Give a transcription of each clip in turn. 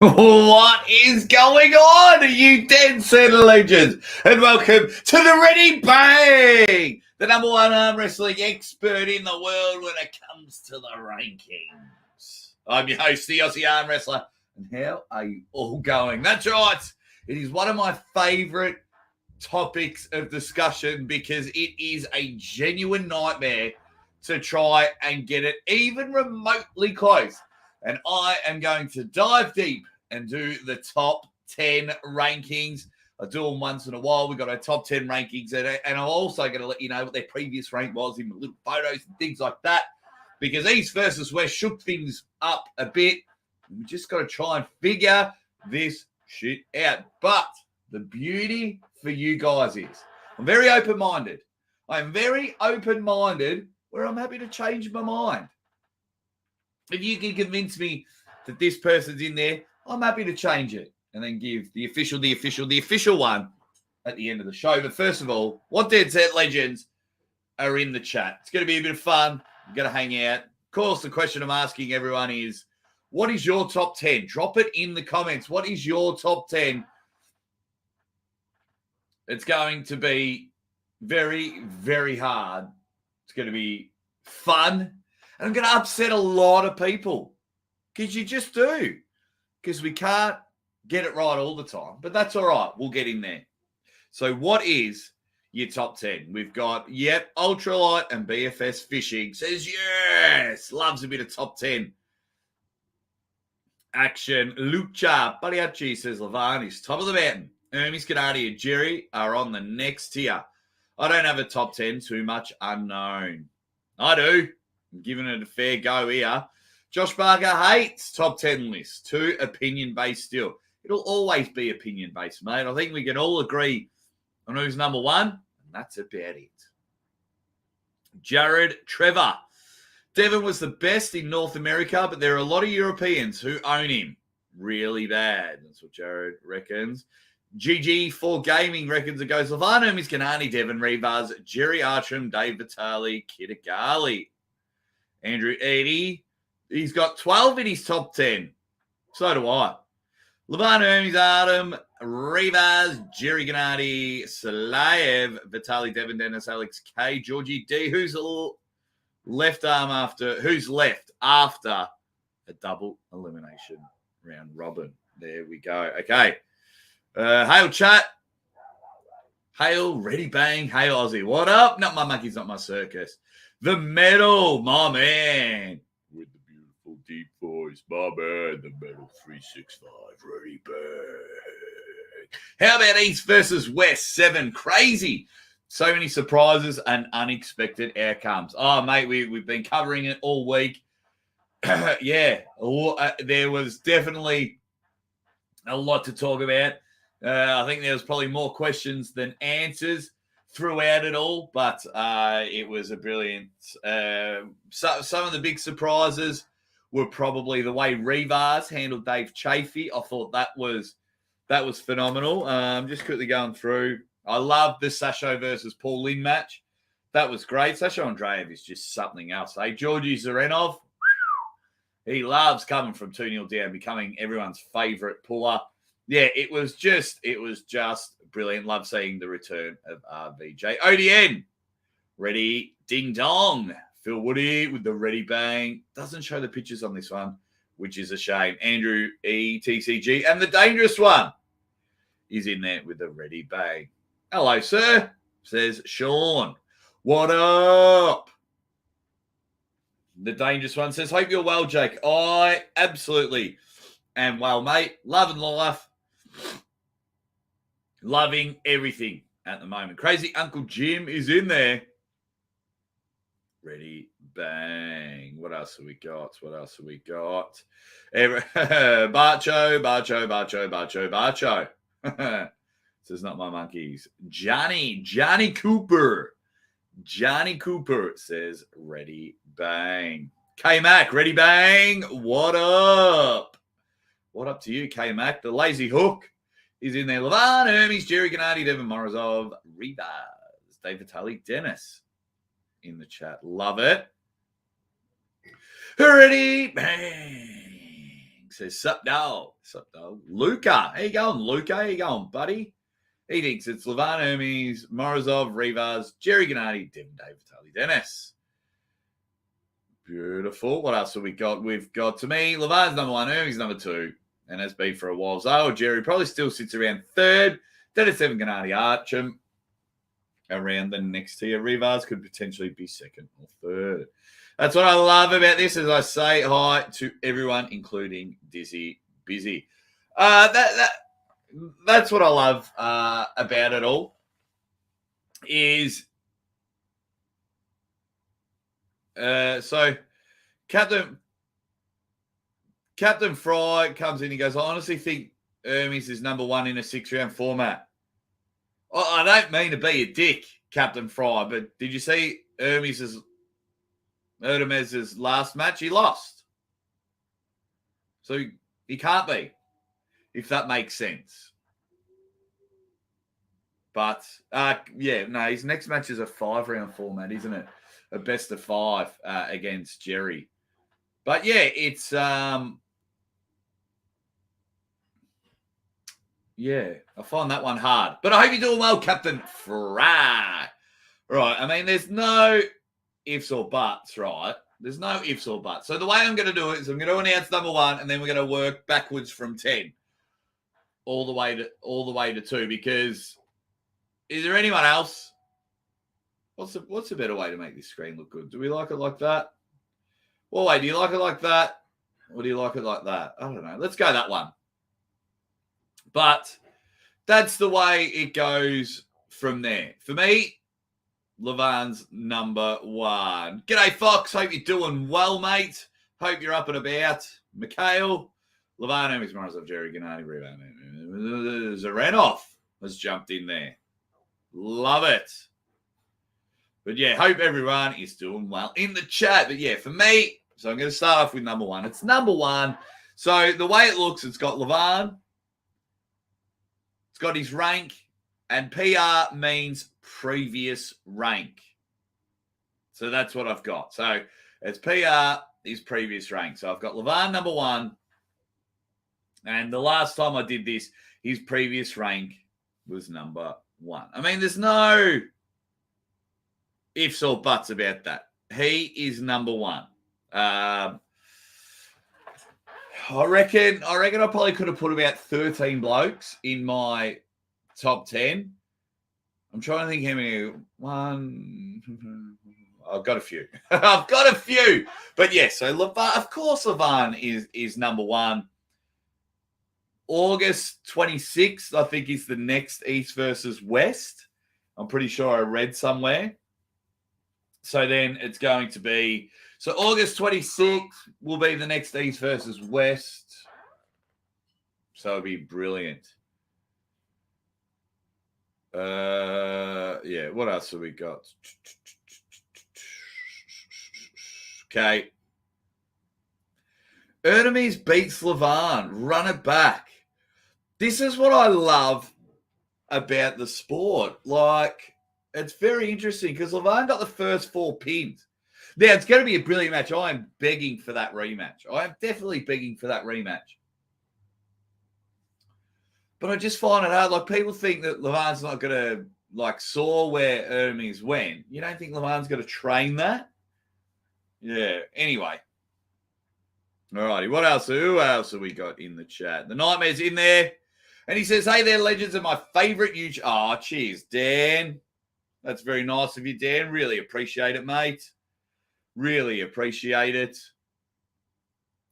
What is going on, you dead set of legends? And welcome to the Ready Bang, the number one arm wrestling expert in the world when it comes to the rankings. I'm your host, the Aussie Arm Wrestler, and how are you all going? That's right. It is one of my favorite topics of discussion because it is a genuine nightmare to try and get it even remotely close. And I am going to dive deep and do the top 10 rankings. I do them once in a while. We've got our top 10 rankings. And I'm also going to let you know what their previous rank was in little photos and things like that. Because East versus West shook things up a bit. We just got to try and figure this shit out. But the beauty for you guys is I'm very open-minded. I'm very open-minded where I'm happy to change my mind. If you can convince me that this person's in there, I'm happy to change it and then give the official one at the end of the show. But first of all, what Dead Set Legends are in the chat? It's going to be a bit of fun. We're going to hang out. Of course, the question I'm asking everyone is, what is your top 10? Drop it in the comments. What is your top 10? It's going to be very, very hard. It's going to be fun. And I'm going to upset a lot of people because you just do. Because we can't get it right all the time. But that's all right. We'll get in there. So what is your top 10? We've got, Ultralight and BFS Fishing says yes. Loves a bit of top 10 action. Lucha Paliacci says Levan is top of the mountain. Hermes Canardi and Jerry are on the next tier. I don't have a top 10. Too much unknown. I do. I'm giving it a fair go here. Josh Barker hates top 10 lists. Too opinion-based still. It'll always be opinion-based, mate. I think we can all agree on who's number one, and that's about it. Jared Trevor. Devon was the best in North America, but there are a lot of Europeans who own him really bad. That's what Jared reckons. GG4 Gaming reckons it goes Lavano, Miskanani, Devon Rivas, Jerry Archam, Dave Vitale, Kitagali. Andrew Edie. He's got 12 in his top 10. So do I. Lavano, Hermes Adam, Rivas, Jerry Gennady, Salaev, Vitali Devon, Dennis, Alex K, Georgie D. Who's left after a double elimination round robin? There we go. Okay. Hail chat. Hail Ready Bang. Hail Aussie. What up? Not my monkeys, not my circus. The Metal, my man. With the beautiful deep voice, my man. The Metal 365. Ready Bang. How about East versus West? 7. Crazy. So many surprises and unexpected outcomes. Oh, mate, we've been covering it all week. Yeah. There was definitely a lot to talk about. I think there was probably more questions than answers throughout it all, but it was a brilliant. Some of the big surprises were probably the way Rivas handled Dave Chafee. I thought that was phenomenal. Just quickly going through. I love the Sasho versus Paul Lynn match. That was great. Sasho Andreev is just something else. Hey, Georgi Zarenov, he loves coming from 2-0 down, becoming everyone's favorite puller. Yeah, it was just brilliant. Love seeing the return of RVJ. ODN, ready, ding dong. Phil Woody with the Ready Bang. Doesn't show the pictures on this one, which is a shame. Andrew E, TCG, and the dangerous one is in there with the Ready Bang. Hello, sir, says Sean. What up? The dangerous one says, hope you're well, Jake. I absolutely am well, mate. Loving life. Loving everything at the moment. Crazy Uncle Jim is in there. ready, bang. What else have we got? Barcho. This is not my monkeys. Johnny Cooper. Johnny Cooper says, ready, bang. K-Mac, ready, bang. What up? What up to you, K-Mac? The lazy hook is in there. Levan, Hermes, Jerry Gennady, Devin Morozov, Rivas, Dave Vitale, Dennis in the chat. Love it. Ready, bang. Says, sup, dog. Luca. How you going, Luca? How you going, buddy? He thinks it's Levan, Hermes, Morozov, Rivas, Jerry Gennady, Dave Vitale, Dennis. Beautiful. What else have we got? We've got, to me, Levan's number 1, Hermes number 2, and has been for a while. So Jerry probably still sits around 3rd. Dennis, Devin Gennady, Archam. Around the next tier. Rivas could potentially be 2nd or 3rd. That's what I love about this, as I say hi to everyone, including Dizzy Busy. That's what I love about it all. Is so Captain Fry comes in. He goes, I honestly think Hermes is number 1 in a 6-round format. I don't mean to be a dick, Captain Fry, but did you see Hermes's last match? He lost. So he can't be, if that makes sense. But, his next match is a 5-round format, isn't it? A best of 5 against Jerry. But, yeah, it's... Yeah, I find that one hard. But I hope you're doing well, Captain Fry. Right, I mean, there's no ifs or buts, right? There's no ifs or buts. So the way I'm going to do it is I'm going to announce number 1, and then we're going to work backwards from 10 all the way to 2. Because is there anyone else? What's a better way to make this screen look good? Do we like it like that? Well, wait, do you like it like that? Or do you like it like that? I don't know. Let's go that one. But that's the way it goes from there. For me, Levan's number 1. G'day, Fox. Hope you're doing well, mate. Hope you're up and about. Mikhail, Levan, Hermes, Morozov, Jerry Gennady, Zarenov has jumped in there. Love it. But yeah, hope everyone is doing well in the chat. But yeah, for me, so I'm going to start off with number 1. It's number 1. So the way it looks, it's got Levan. Got his rank, and PR means previous rank. So that's what I've got. So it's PR, his previous rank. So I've got Levan number 1. And the last time I did this, his previous rank was number 1. I mean, there's no ifs or buts about that. He is number 1. I reckon I probably could have put about 13 blokes in my top 10. I'm trying to think how many. I've got a few. But yeah, so Levan, of course, Levan is number 1. August 26th, I think, is the next East versus West. I'm pretty sure I read somewhere. So then it's going to be... So August 26th will be the next East versus West. So it'll be brilliant. Yeah, what else have we got? Okay. Hermes beats Levan. Run it back. This is what I love about the sport. Like, it's very interesting because Levan got the first 4 pins. Now, it's going to be a brilliant match. I am begging for that rematch. I am definitely begging for that rematch. But I just find it hard. Like, people think that Levan's not going to, like, soar where Hermes went. You don't think Levan's going to train that? Yeah. Anyway. All righty. What else? Who else have we got in the chat? The Nightmare's in there. And he says, hey there, legends, are my favorite YouTube. Oh, cheers, Dan. That's very nice of you, Dan. Really appreciate it, mate. Really appreciate it.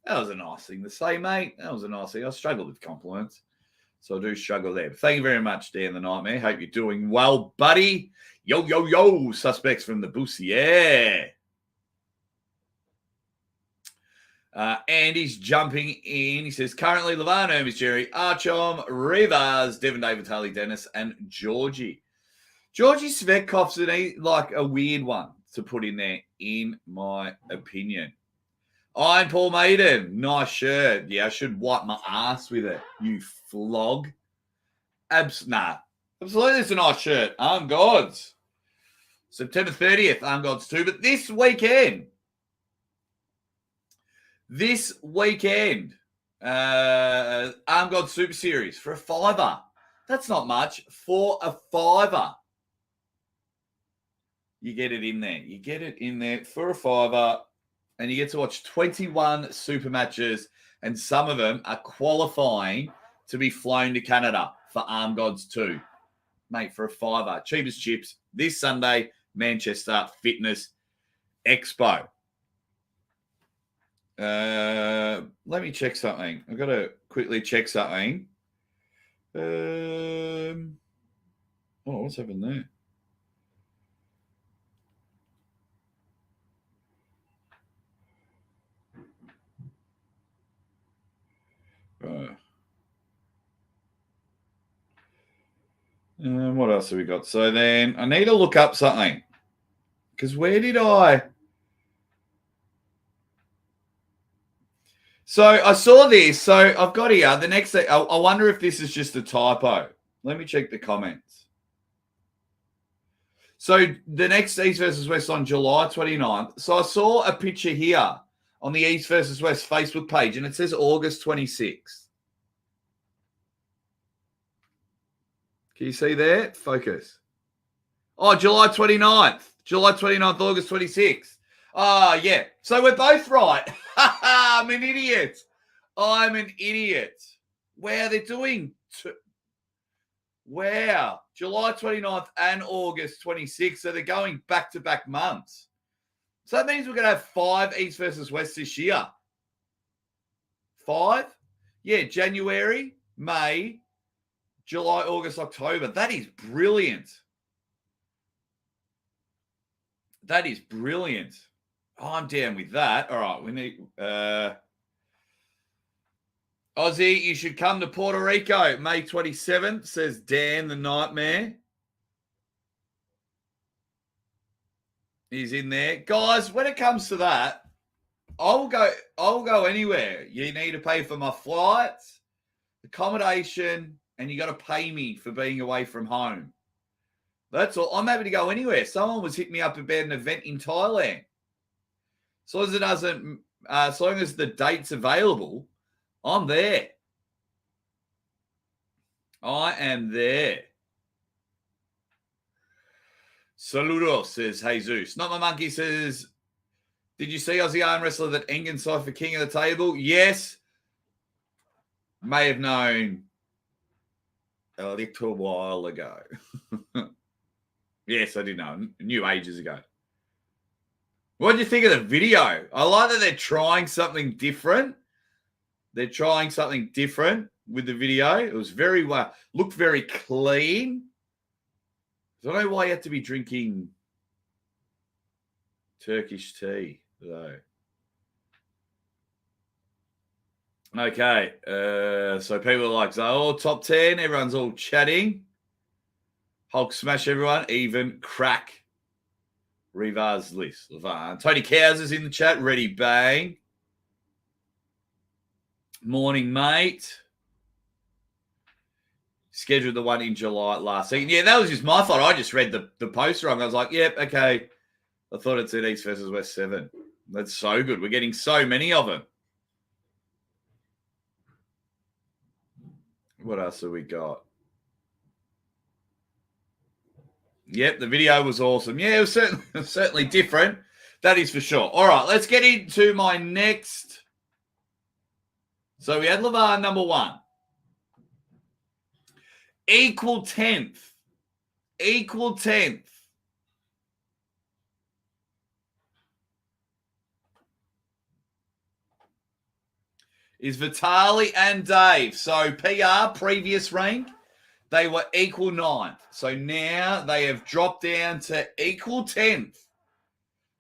That was a nice thing to say, mate. That was a nice thing. I struggle with compliments, so I do struggle there. But thank you very much, Dan the Nightmare. Hope you're doing well, buddy. Yo, suspects from the Boosie. Yeah. Andy's jumping in. He says, currently, Levan, Hermes, Jerry, Archom, Rivas, Devin, David, Tally, Dennis, and Georgie. Georgie Svetkov's like a weird one to put in there, in my opinion. Iron Paul Maiden, nice shirt. Yeah, I should wipe my ass with it, you flog. Nah, absolutely, it's a nice shirt. Arm Gods. September 30th, Arm Gods 2. But this weekend, Arm Gods Super Series for a $5. That's not much. For a $5. You get it in there. You get it in there for a $5. And you get to watch 21 super matches. And some of them are qualifying to be flown to Canada for Arm Gods 2. Mate, for a $5. Cheap as chips. This Sunday, Manchester Fitness Expo. Let me check something. I've got to quickly check something. What's happened there? What else have we got? So then I need to look up something. Because where did I... So I saw this. So I've got here the next thing. I wonder if this is just a typo. Let me check the comments. So the next East versus West on July 29th. So I saw a picture here on the East versus West Facebook page, and it says August 26th. Can you see there? Focus. Oh, July 29th. July 29th, August 26th. Ah, yeah. So we're both right. I'm an idiot. I'm an idiot. Wow, they're doing... Wow. July 29th and August 26th. So they're going back-to-back months. So that means we're going to have 5 East versus West this year. 5? Yeah, January, May, July, August, October. That is brilliant. That is brilliant. Oh, I'm down with that. All right, we need... Aussie, you should come to Puerto Rico, May 27th, says Dan the Nightmare. He's in there. Guys, when it comes to that, I'll go anywhere. You need to pay for my flights, accommodation, and you got to pay me for being away from home. That's all. I'm happy to go anywhere. Someone was hitting me up about an event in Thailand. So as long as the date's available, I'm there. I am there. Saludos, says Jesus. Not My Monkey says, did you see Aussie arm wrestler that Engen signed for King of the Table? Yes. May have known a little while ago. Yes, I did know. I knew ages ago. What did you think of the video? I like that they're trying something different. They're trying something different with the video. It was very well, looked very clean. I don't know why you have to be drinking Turkish tea, though. Okay, so people are like, oh, top 10. Everyone's all chatting. Hulk smash everyone, even crack. Rivas list. Tony Cows is in the chat. Ready, bang. Morning, mate. Scheduled the one in July last season. Yeah, that was just my fault. I just read the post wrong. I was like, yep, okay. I thought it said East versus West 7. That's so good. We're getting so many of them. What else have we got? Yep, the video was awesome. Yeah, it was certainly different. That is for sure. All right, let's get into my next. So we had LeVar number 1. Equal 10th. Equal 10th. Is Vitaly and Dave. So PR, previous rank, they were equal 9th. So now they have dropped down to equal 10th.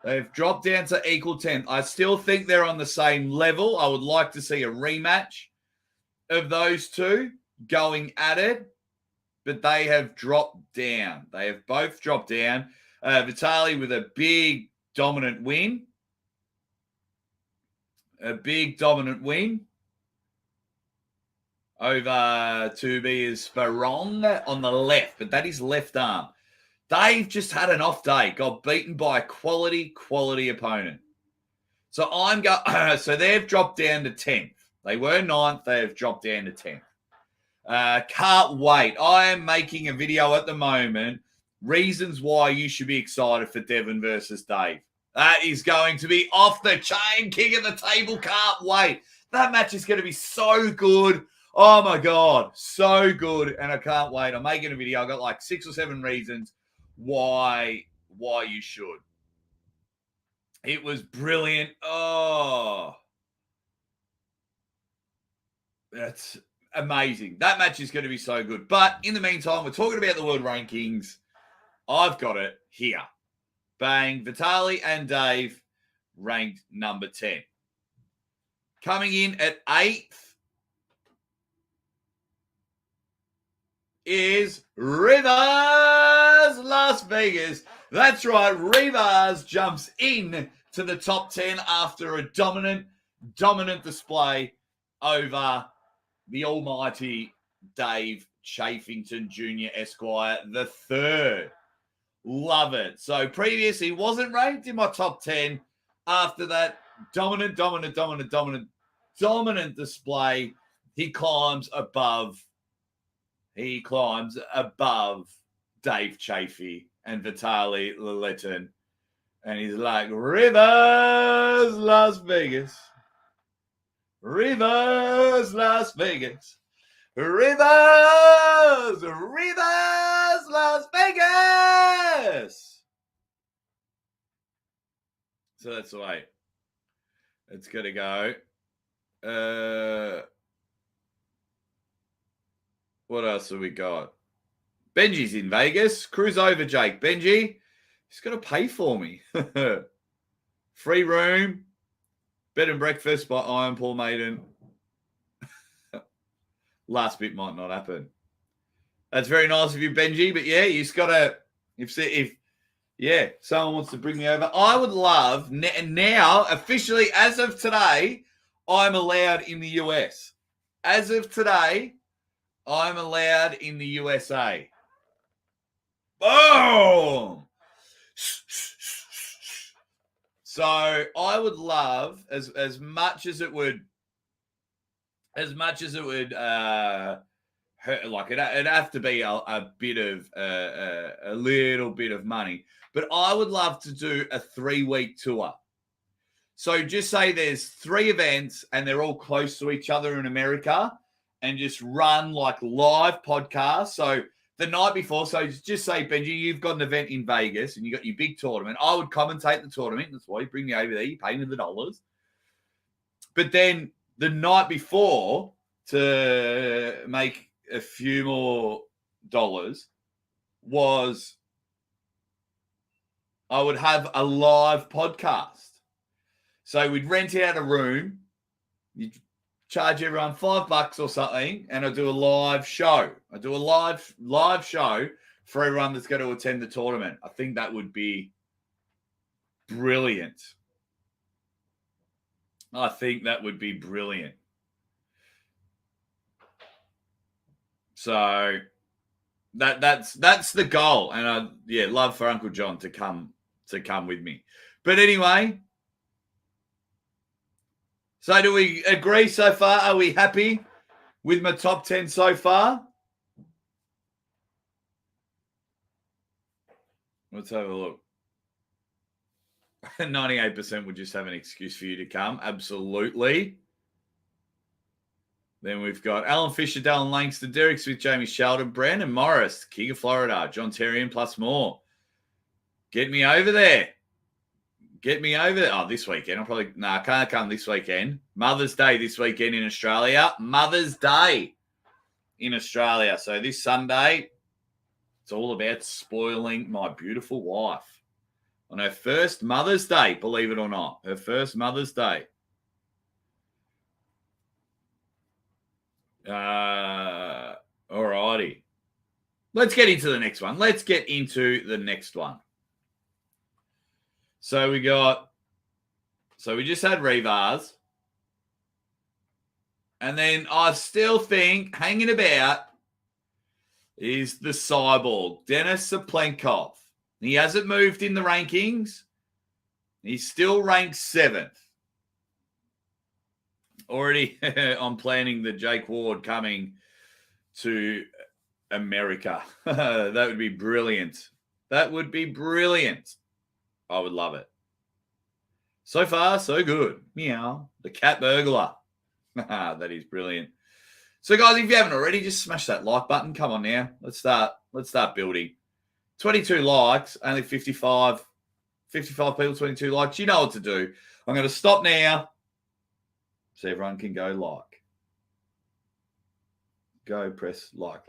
They've dropped down to equal 10th. I still think they're on the same level. I would like to see a rematch of those two going at it, but they have dropped down. They have both dropped down. Vitali with a big dominant win. A big dominant win over Tobias Barong on the left, but that is left arm. Dave just had an off day, got beaten by a quality opponent. So so they've dropped down to 10th. They were 9th, they have dropped down to 10th. Can't wait. I am making a video at the moment, reasons why you should be excited for Devon versus Dave. That is going to be off the chain, king of the table. Can't wait. That match is going to be so good. Oh, my God. So good. And I can't wait. I'm making a video. I've got like 6 or 7 reasons why you should. It was brilliant. Oh, that's amazing. That match is going to be so good. But in the meantime, we're talking about the world rankings. I've got it here. Bang, Vitali and Dave ranked number 10. Coming in at 8th is Rivas Las Vegas. That's right, Rivas jumps in to the top 10 after a dominant display over the almighty Dave Chafington Jr. Esquire the third. Love it. So previous, he wasn't ranked in my top 10. After that dominant display, he climbs above Dave Chafee and Vitali Laletin. And he's like, Rivers, Las Vegas. Rivers, Las Vegas. Rivers, Las Vegas. So that's the way it's going to go. What else have we got? Benji's in Vegas. Cruise over, Jake. Benji, he's got to pay for me. Free room. Bed and breakfast by Iron Paul Maiden. Last bit might not happen. That's very nice of you, Benji. But yeah, you just got to, if someone wants to bring me over. I would love, now, officially, as of today, I'm allowed in the US. As of today, I'm allowed in the USA. Boom! So I would love, as much as it would hurt, like it'd have to be a bit of a little bit of money, but I would love to do a 3-week tour. So just say there's 3 events and they're all close to each other in America, and just run like live podcasts. So the night before, so just say, Benji, you've got an event in Vegas and you got your big tournament. I would commentate the tournament. That's why you bring me over there. You pay me the dollars. But then the night before, to make a few more dollars, was I would have a live podcast. So we'd rent out a room. You'd charge everyone $5 or something, and I'll do a live show. I do a live show for everyone that's going to attend the tournament. I think that would be brilliant. I think that would be brilliant. So that's the goal, and I love for Uncle John to come with me. But anyway. So do we agree so far? Are we happy with my top 10 so far? Let's have a look. 98% would just have an excuse for you to come. Absolutely. Then we've got Alan Fisher, Dallin Langston, Derek Smith, Jamie Sheldon, Brandon Morris, King of Florida, John Terrian, plus more. Get me over there. Get me over there. Oh, this weekend. I can't come this weekend. Mother's Day this weekend in Australia. Mother's Day in Australia. So this Sunday, it's all about spoiling my beautiful wife. on her first Mother's Day, believe it or not. Her first Mother's Day. All righty. Let's get into the next one. So we just had Rivas. And then I still think hanging about is the cyborg, Denis Saplenkov. He hasn't moved in the rankings. He's still ranked 7th. Already I'm planning the Jake Ward coming to America. That would be brilliant. I would love it. So far, so good. Meow. The cat burglar. That is brilliant. So, guys, if you haven't already, just smash that like button. Come on now. Let's start building. 22 likes, only 55 people, 22 likes. You know what to do. I'm going to stop now so everyone can go like. Go press like.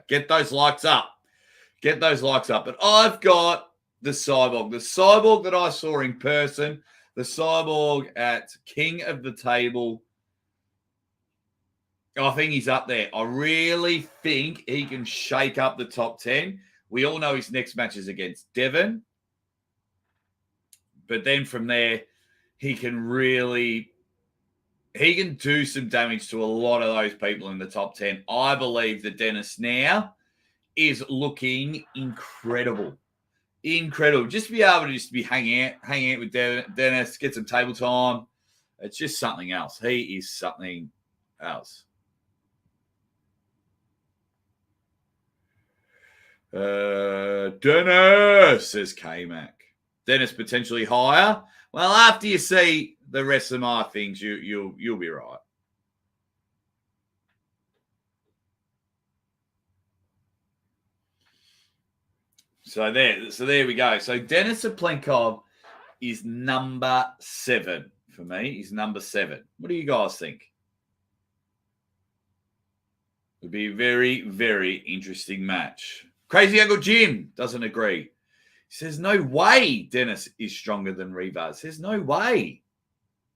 Get those likes up. But I've got the cyborg that I saw in person, the cyborg at King of the Table. I think he's up there. I really think he can shake up the top 10. We all know his next match is against Devon. But then from there, he can do some damage to a lot of those people in the top 10. I believe that Denis now is looking incredible. Just be able to be hanging out with Denis, get some table time. It's just something else. He is something else. Denis, says K-Mac. Denis potentially higher. Well, after you see the rest of my things, you'll be right. So there we go. So Denis Saplenkov is number 7 for me. He's number 7. What do you guys think? It'll be a very, very interesting match. Crazy Uncle Jim doesn't agree. He says, no way Denis is stronger than Rivas. Says, no way.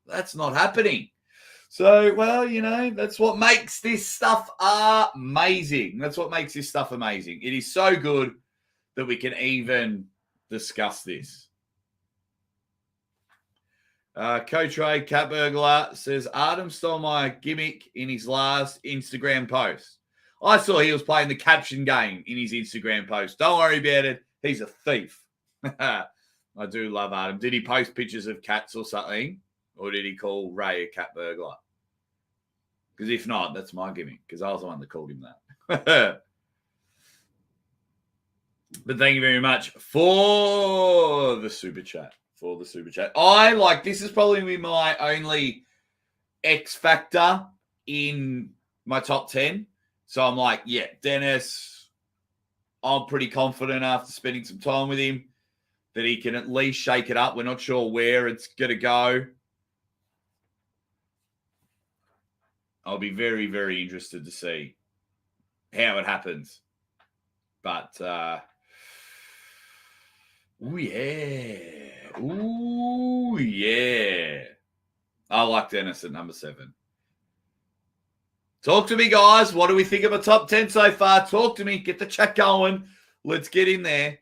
That's not happening. So, well, that's what makes this stuff amazing. It is so good that we can even discuss this. Coach Ray Cat Burglar says, Artem stole my gimmick in his last Instagram post. I saw he was playing the caption game in his Instagram post. Don't worry about it. He's a thief. I do love Artem. Did he post pictures of cats or something? Or did he call Ray a cat burglar? Because if not, that's my gimmick. Because I was the one that called him that. But thank you very much for the super chat. This is probably my only X factor in my top 10. So I'm like, yeah, Denis, I'm pretty confident after spending some time with him that he can at least shake it up. We're not sure where it's going to go. I'll be very, very interested to see how it happens. But, ooh, yeah. I like Denis at number 7. Talk to me, guys. What do we think of a top 10 so far? Talk to me. Get the chat going. Let's get in there.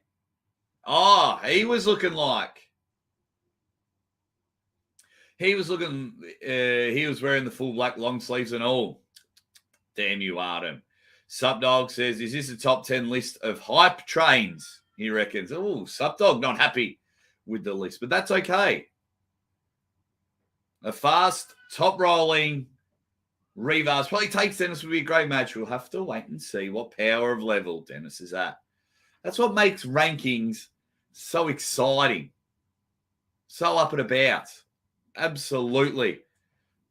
Oh, he was looking he was wearing the full black long sleeves and all. Damn you, Artem. Supdog says, is this a top 10 list of hype trains? He reckons. Oh, Supdog not happy with the list, but that's okay. A fast, top-rolling Rivas probably takes Denis. Would be a great match. We'll have to wait and see what power of level Denis is at. That's what makes rankings so exciting, so up and about. Absolutely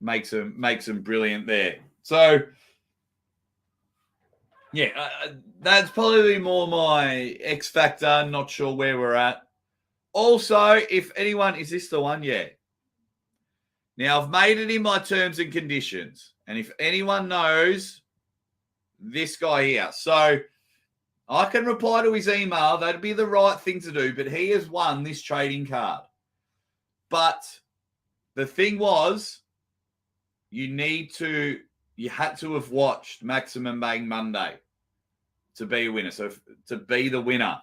makes them brilliant there. So, yeah, that's probably more my X factor. Not sure where we're at. Also, if anyone, is this the one? Yeah. Now, I've made it in my terms and conditions. And if anyone knows this guy here. So, I can reply to his email. That'd be the right thing to do. But he has won this trading card. But the thing was, you had to have watched Maximum Bang Monday to be a winner. So to be the winner.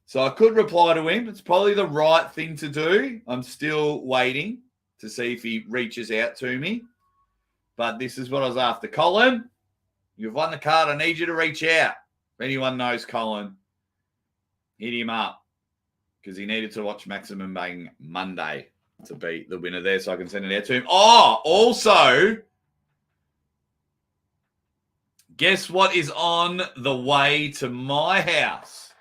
So I could reply to him. It's probably the right thing to do. I'm still waiting to see if he reaches out to me. But this is what I was after. Colin, you've won the card. I need you to reach out. If anyone knows Colin, hit him up because he needed to watch Maximum Bang Monday to be the winner there so I can send it out to him. Oh, also, guess what is on the way to my house?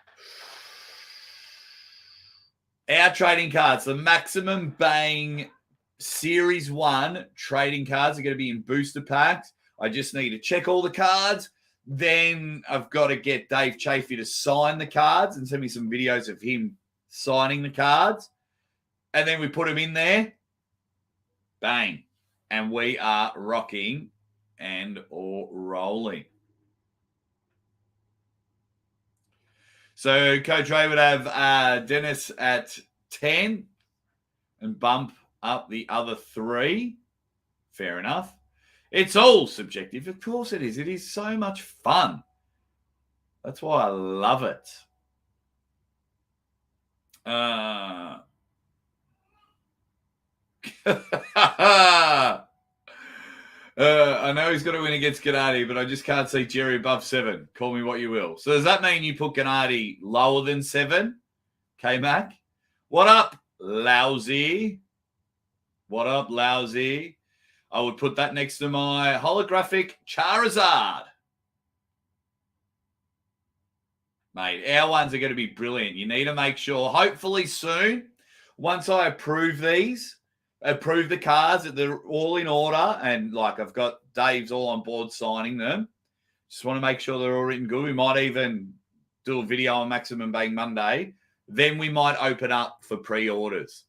Our trading cards, the Maximum Bang Series 1 trading cards are going to be in booster packs. I just need to check all the cards. Then I've got to get Dave Chafee to sign the cards and send me some videos of him signing the cards. And then we put them in there. Bang. And we are rocking and or rolling. So Coach Ray would have Dennis at 10 and bump up the other 3. Fair enough. It's all subjective. Of course it is. It is so much fun. That's why I love it. I know he's got to win against Gennady, but I just can't see Jerry above 7. Call me what you will. So does that mean you put Gennady lower than 7? K-Mac? What up, Lousy? What up, Lousy? I would put that next to my holographic Charizard. Mate, our ones are going to be brilliant. You need to make sure, hopefully soon, once I approve the cards, that they're all in order, and like I've got Dave's all on board signing them. Just want to make sure they're all written good. We might even do a video on Maximum Bang Monday. Then we might open up for pre-orders.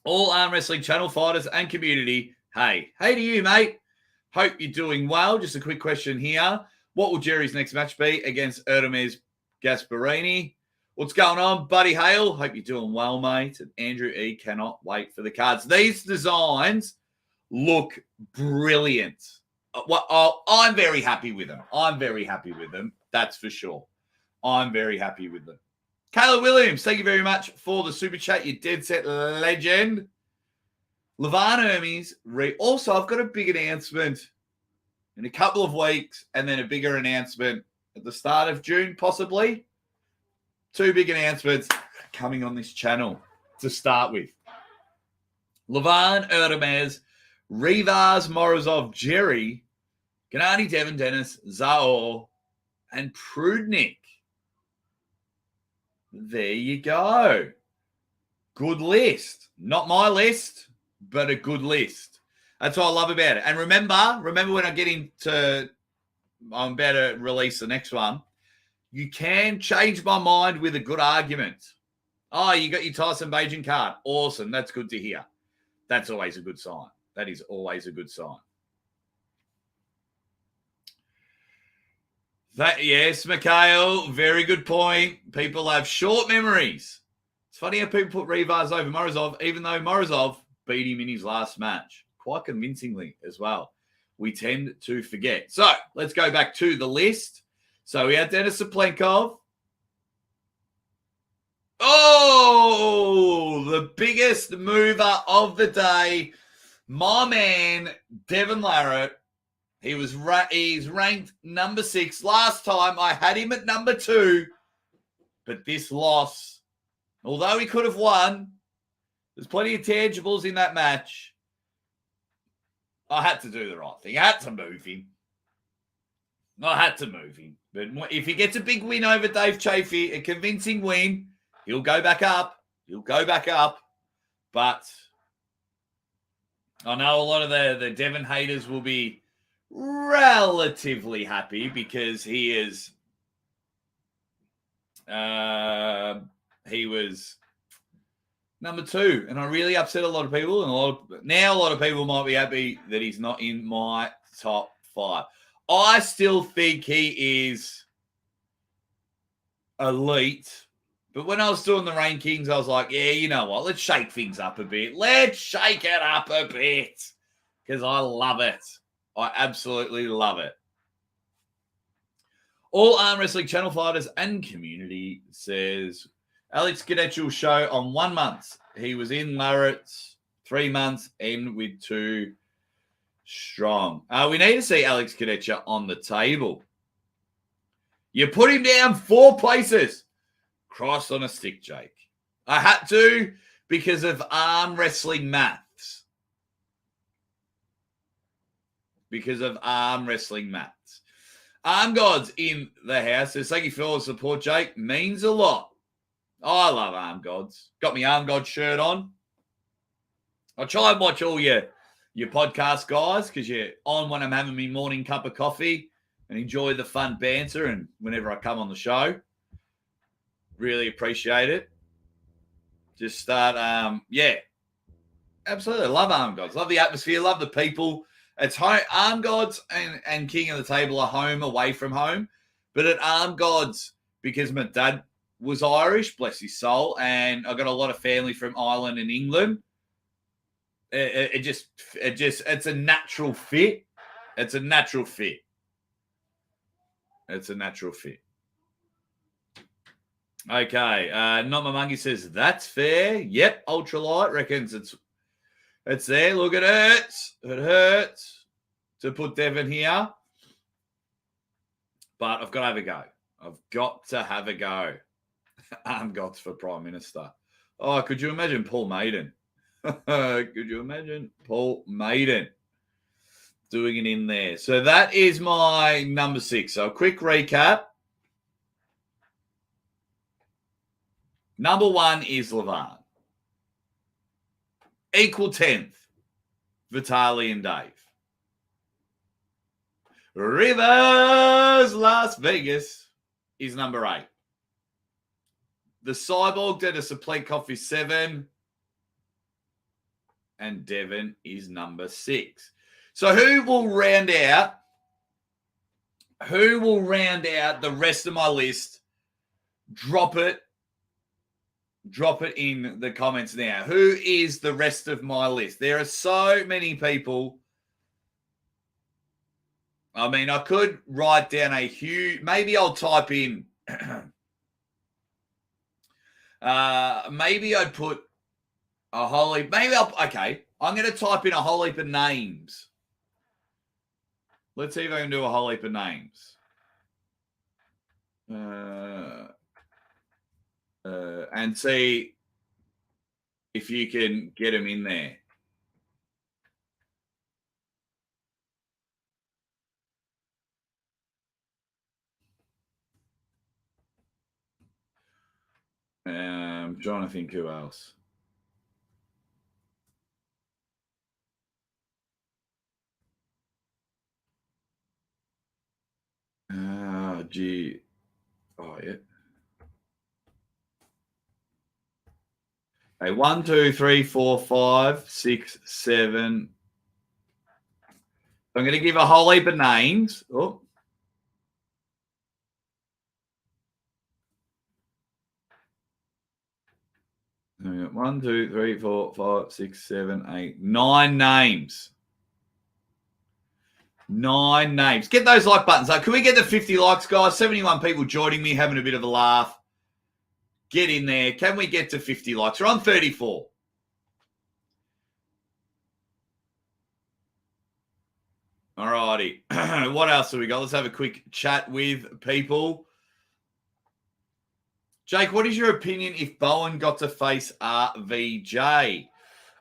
All Arm Wrestling channel fighters and community, hey to you, mate. Hope you're doing well. Just a quick question here. What will Jerry's next match be against Erdemes Gasparini? What's going on, Buddy Hale? Hope you're doing well, mate. And Andrew E. cannot wait for the cards. These designs look brilliant. I'm very happy with them. That's for sure. I'm very happy with them. Kayla Williams, thank you very much for the super chat. You dead set legend. Levan Hermes. Also, I've got a big announcement in a couple of weeks and then a bigger announcement at the start of June, possibly. 2 big announcements coming on this channel to start with. Levan Erdemez, Rivas Morozov, Jerry, Gennady, Devin Dennis, Zaor, and Prudnik. There you go. Good list. Not my list, but a good list. That's what I love about it. And remember when I get into, I'm about to release the next one, you can change my mind with a good argument. Oh, you got your Tyson Bagent card. Awesome. That's good to hear. That's always a good sign. That is always a good sign. Yes, Mikhail, very good point. People have short memories. It's funny how people put Rivas over Morozov, even though Morozov beat him in his last match. Quite convincingly as well. We tend to forget. So, let's go back to the list. So, we had Denis Saplenkov. Oh, the biggest mover of the day. My man, Devin Larratt. He's ranked number 6. Last time I had him at number 2. But this loss, although he could have won, there's plenty of tangibles in that match. I had to do the right thing. I had to move him. But if he gets a big win over Dave Chafee, a convincing win, he'll go back up. But I know a lot of the Devon haters will be relatively happy because he was number 2, and I really upset a lot of people. And a lot of people might be happy that he's not in my top 5. I still think he is elite. But when I was doing the rankings, I was like, yeah, you know what? Let's shake things up a bit. Let's shake it up a bit because I love it. I absolutely love it. All Arm Wrestling channel fighters and community says Alex Cadet will show on 1 month. He was in Murrett's 3 months, in with 2 strong. We need to see Alex Cadet on the table. You put him down 4 places. Cross on a stick, Jake. I had to because of arm wrestling maths. Because of arm wrestling maths. Arm Gods in the house says, thank you for all the support, Jake. Means a lot. Oh, I love Arm Gods. Got my Arm God shirt on. I try and watch all your podcast, guys, because you're on when I'm having my morning cup of coffee and enjoy the fun banter and whenever I come on the show. Really appreciate it. Just start, absolutely. Love Arm Gods. Love the atmosphere. Love the people. It's home. Arm Gods and King of the Table are home away from home. But at Arm Gods, because my dad was Irish, bless his soul, and I got a lot of family from Ireland and England, it's a natural fit. It's a natural fit. It's a natural fit. Okay. Not My Monkey says, that's fair. Yep. Ultralight reckons it's there. Look, it hurts. It hurts to put Devon here. But I've got to have a go. I've got to have a go. Arm Gods for Prime Minister. Oh, could you imagine Paul Maiden? Could you imagine Paul Maiden doing it in there? So that is my number 6. So a quick recap. Number 1 is Levan. Equal 10th, Vitaly and Dave. Rivers Las Vegas is number 8. The Cyborg Dennis a Plate Coffee 7. And Devon is number 6. So who will round out the rest of my list? Drop it in the comments now. Who is the rest of my list? There are so many people. I mean, I could write down a huge, maybe I'll type in, maybe I'd put a whole heap, I'm going to type in a whole heap of names. Let's see if I can do a whole heap of names. And see if you can get them in there. I'm trying to think who else. Gee. Oh, yeah. Okay, 1, 2, 3, 4, 5, 6, 7. I'm going to give a whole heap of names. Oh. We got 1, 2, 3, 4, 5, 6, 7, 8, 9 names. 9 names. Get those like buttons up. Can we get the 50 likes, guys? 71 people joining me, having a bit of a laugh. Get in there. Can we get to 50 likes? We're on 34. All righty. What else have we got? Let's have a quick chat with people. Jake, what is your opinion if Bowen got to face RVJ?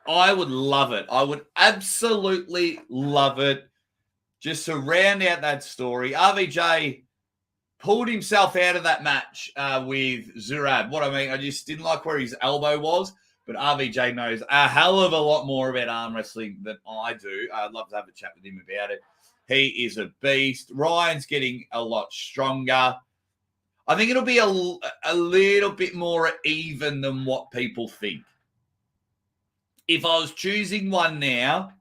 I would love it. I would absolutely love it. Just to round out that story, RVJ pulled himself out of that match with Zurab. What I mean, I just didn't like where his elbow was, but RVJ knows a hell of a lot more about arm wrestling than I do. I'd love to have a chat with him about it. He is a beast. Ryan's getting a lot stronger. I think it'll be a little bit more even than what people think. If I was choosing one now,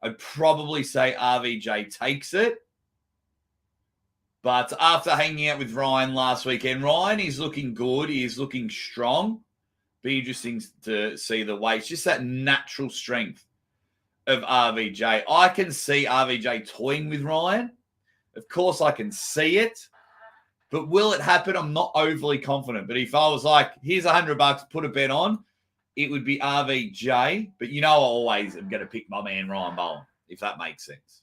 I'd probably say RVJ takes it. But after hanging out with Ryan last weekend, Ryan is looking good. He is looking strong. Be interesting to see the weights. Just that natural strength of RVJ. I can see RVJ toying with Ryan. Of course, I can see it. But will it happen? I'm not overly confident. But if I was like, here's $100, put a bet on, it would be RVJ. But you know I always am going to pick my man Ryan Bowen, if that makes sense.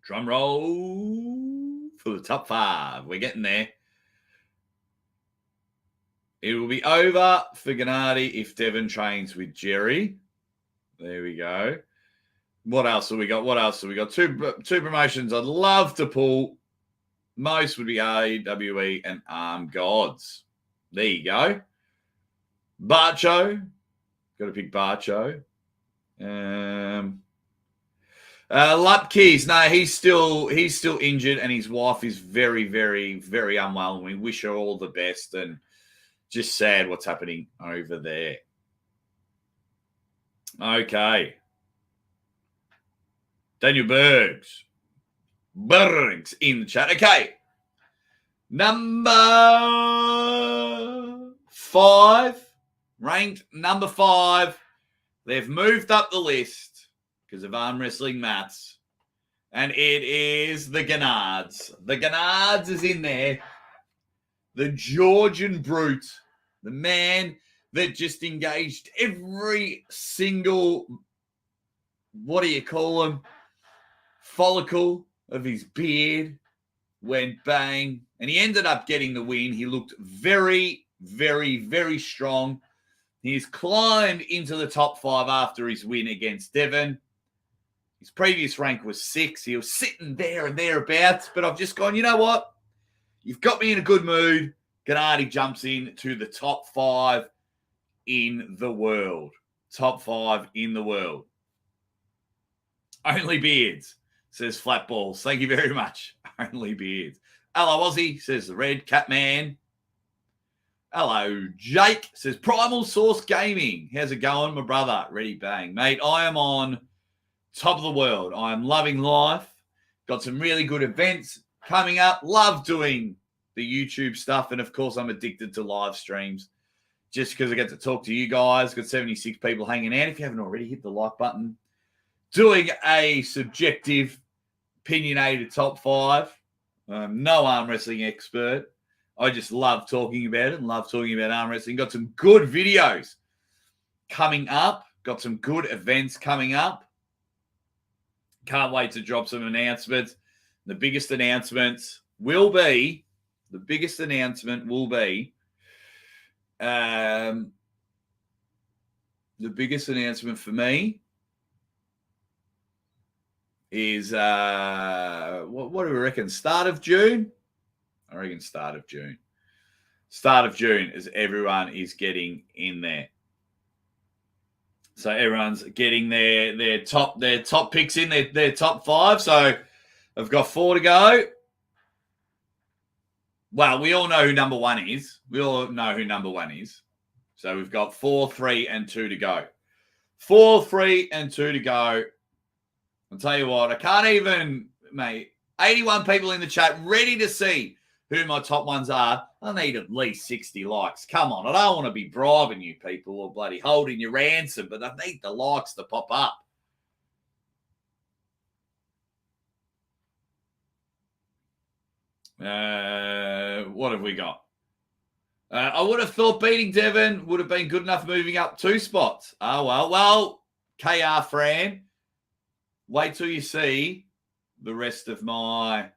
Drum roll for the top 5. We're getting there. It will be over for Gennady if Devon trains with Jerry. There we go. What else have we got? Two promotions I'd love to pull. Most would be AWE and Arm Gods. There you go. Barcho. Got to pick Barcho. Lupkeys. No, he's still injured, and his wife is very, very, very unwell. And we wish her all the best. And just sad what's happening over there. Okay. Daniel Bergs in the chat. Okay. Number 5. Ranked number 5. They've moved up the list because of arm wrestling maths. And it is the Gennards. The Gennards is in there. The Georgian brute. The man that just engaged every single, what do you call him, follicle of his beard, went bang, and he ended up getting the win. He looked very, very, very strong. He's climbed into the top 5 after his win against Devon. His previous rank was 6. He was sitting there and thereabouts, but I've just gone, you know what? You've got me in a good mood. Gennady jumps in to the top 5 in the world. Top 5 in the world. Only beards, says Flat Balls. Thank you very much. Only beards. Hello, Aussie, says the Red Cat Man. Hello, Jake, says Primal Source Gaming. How's it going, my brother? Ready, bang. Mate, I am on top of the world. I am loving life. Got some really good events coming up. Love doing the YouTube stuff. And, of course, I'm addicted to live streams just because I get to talk to you guys. Got 76 people hanging out. If you haven't already, hit the like button. Doing a subjective, opinionated top 5. No arm wrestling expert. I just love talking about it and love talking about arm wrestling. Got some good videos coming up. Got some good events coming up. Can't wait to drop some announcements. The biggest announcement will be the biggest announcement for me is what do we reckon? Start of June? I reckon start of June. Start of June as everyone is getting in there. So everyone's getting their top picks in, their top 5. So I've got 4 to go. Well, we all know who number 1 is. So we've got 4, 3, and 2 to go. 4, 3, and 2 to go. I'll tell you what, I can't even, mate, 81 people in the chat ready to see who my top ones are. I need at least 60 likes. Come on, I don't want to be bribing you people or bloody holding your ransom, but I need the likes to pop up. What have we got? I would have thought beating Devon would have been good enough moving up 2 spots. Oh, well, KR Fran, wait till you see the rest of my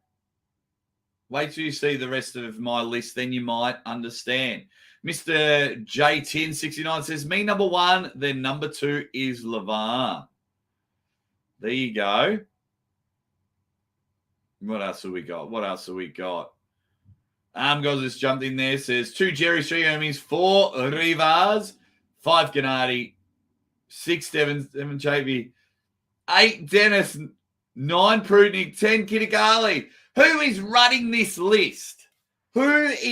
list, then you might understand. Mr. J1069 says, me number 1, then number 2 is LeVar. There you go. What else have we got? Goes just jumped in there, says 2 Jerry, 3 Hermes, 4 Rivas, 5 Gennady, 6 Devon JB, 8 Dennis, 9 Prudnik, 10 Kitagali. Who is running this list? Bloody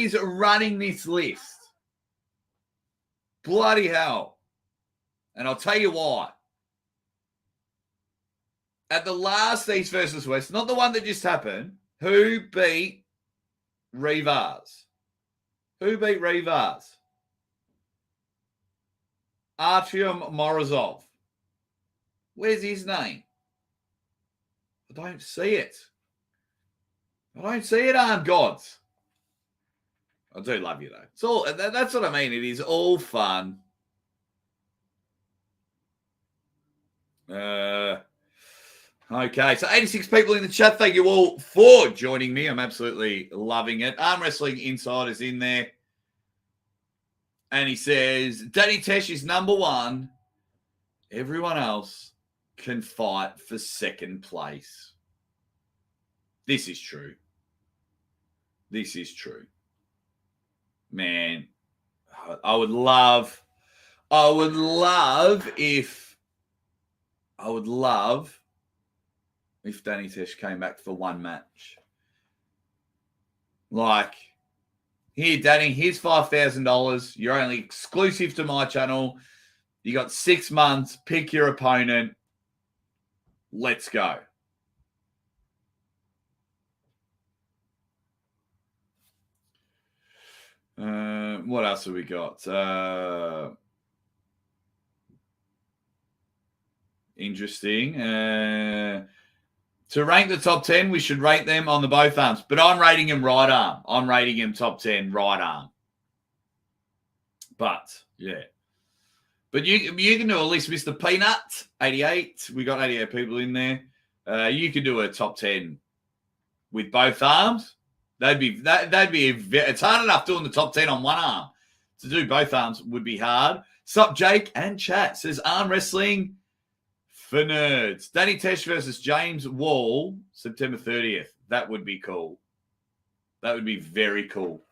hell. And I'll tell you why. At the last East versus West, not the one that just happened, Who beat Rivas? Who beat Rivas? Artyom Morozov. Where's his name? I don't see it. I don't see it, Armed Gods. I do love you, though. It's all, that's what I mean. It is all fun. Okay, so 86 people in the chat. Thank you all for joining me. I'm absolutely loving it. Arm Wrestling Insider's in there. And he says, Danny Tesh is number one. Everyone else can fight for second place. This is true. This is true. Man, I would love if Danny Tesh came back for one match. Like, here, Danny, here's $5,000. You're only exclusive to my channel. You got 6 months. Pick your opponent. Let's go. What else have we got? Interesting. To rank the top 10, we should rate them on the both arms. But I'm rating him right arm. I'm rating him top 10 right arm. But, yeah. But you can do at least Mr. Peanut, 88. We got 88 people in there. You could do a top 10 with both arms. It's hard enough doing the top 10 on one arm. To do both arms would be hard. Sup, Jake and chat says Arm Wrestling for Nerds. Danny Tesh versus James Wall, September 30th. That would be cool. That would be very cool.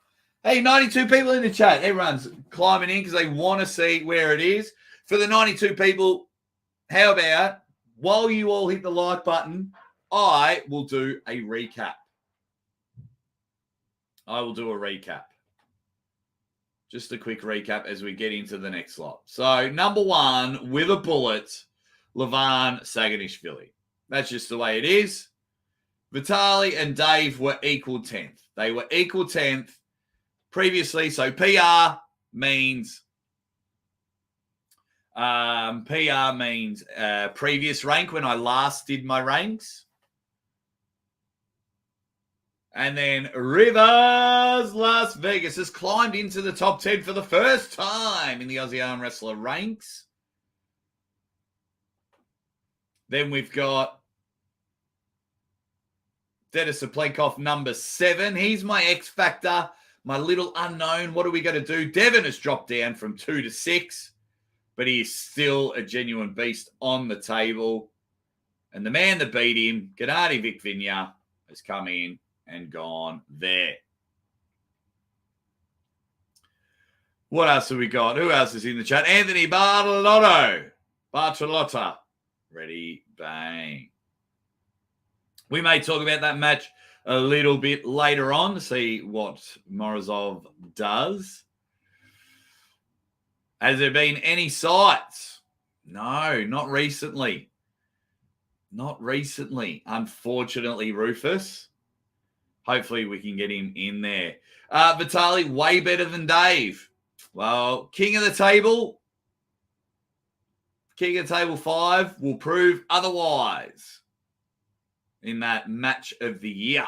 Hey, 92 people in the chat. Everyone's climbing in because they want to see where it is. For the 92 people, how about while you all hit the like button, I will do a recap. I will do a recap. Just a quick recap as we get into the next slot. So, number one, with a bullet, Levan Saganishvili. That's just the way it is. Vitaly and Dave were equal 10th. They were equal 10th previously. So, PR means previous rank when I last did my ranks. And then Rivers Las Vegas has climbed into the top 10 for the first time in the Aussie Arm Wrestler ranks. Then we've got Denis Saplenkov, number 7. He's my X Factor, my little unknown. What are we going to do? Devin has dropped down from 2 to 6, but he is still a genuine beast on the table. And the man that beat him, Gennady Vikvinya, has come in and gone there. What else have we got? Who else is in the chat? Anthony Bartolotta. Ready, bang. We may talk about that match a little bit later on to see what Morozov does. Has there been any sights? No, not recently. Not recently. Unfortunately, Rufus. Hopefully we can get him in there. Vitaly, way better than Dave. Well, King of the Table 5 will prove otherwise in that match of the year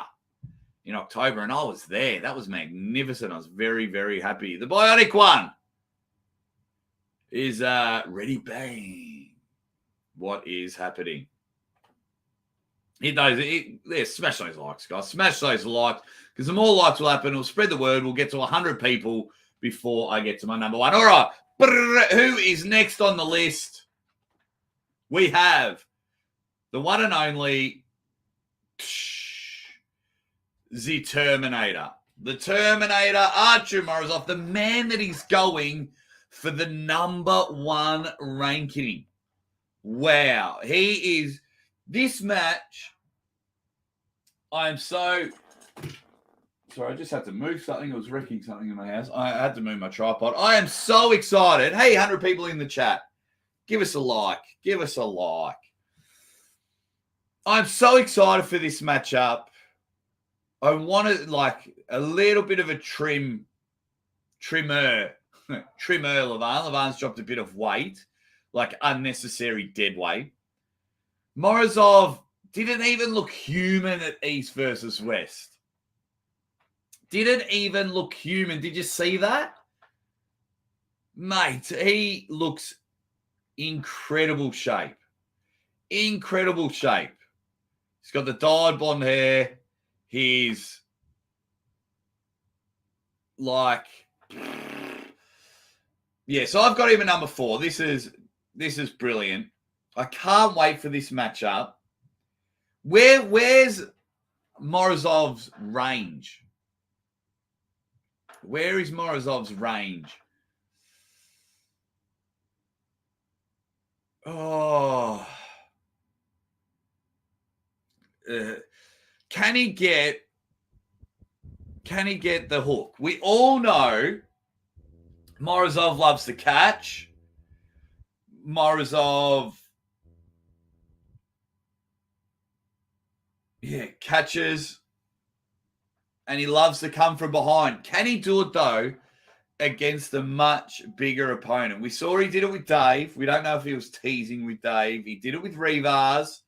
in October. And I was there. That was magnificent. I was very, very happy. The Bionic one is ready, bang. What is happening? Smash those likes, guys. Smash those likes, because the more likes will happen, it'll spread the word. We'll get to 100 people before I get to my number one. All right. Who is next on the list? We have the one and only the Terminator. The Terminator, Artyom Morozov, the man that is going for the number one ranking. Wow. He is... This match, I'm so... Sorry, I just had to move something. I was wrecking something in my house. I had to move my tripod. I am so excited. Hey, 100 people in the chat. Give us a like. Give us a like. I'm so excited for this matchup I wanted like a little bit of a trimmer. Levan. Levan's dropped a bit of weight, like unnecessary dead weight. Morozov didn't even look human at East versus West. Didn't even look human. Did you see that? Mate, he looks incredible shape. Incredible shape. He's got the dyed blonde hair. He's like, yeah, so I've got him at number 4. This is brilliant. I can't wait for this matchup. Where's Morozov's range? Where is Morozov's range? Oh. Can he get the hook? We all know Morozov loves to catch. Morozov, catches. And he loves to come from behind. Can he do it, though, against a much bigger opponent? We saw he did it with Dave. We don't know if he was teasing with Dave. He did it with Rivas.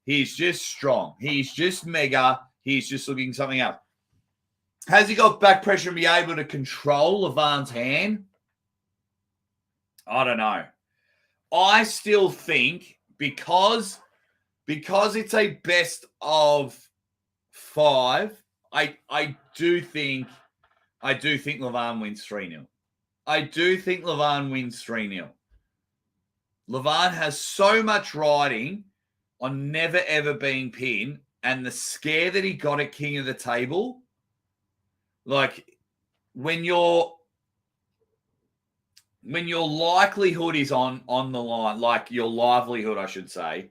He's just strong. He's just mega. He's just looking something up. Has he got back pressure and be able to control Levan's hand? I don't know. I still think because it's a best of 5, I do think Levan wins 3-0. I do think Levan wins 3-0. Levan has so much riding on never ever being pinned, and the scare that he got at King of the Table, like when your likelihood is on the line, like your livelihood, I should say,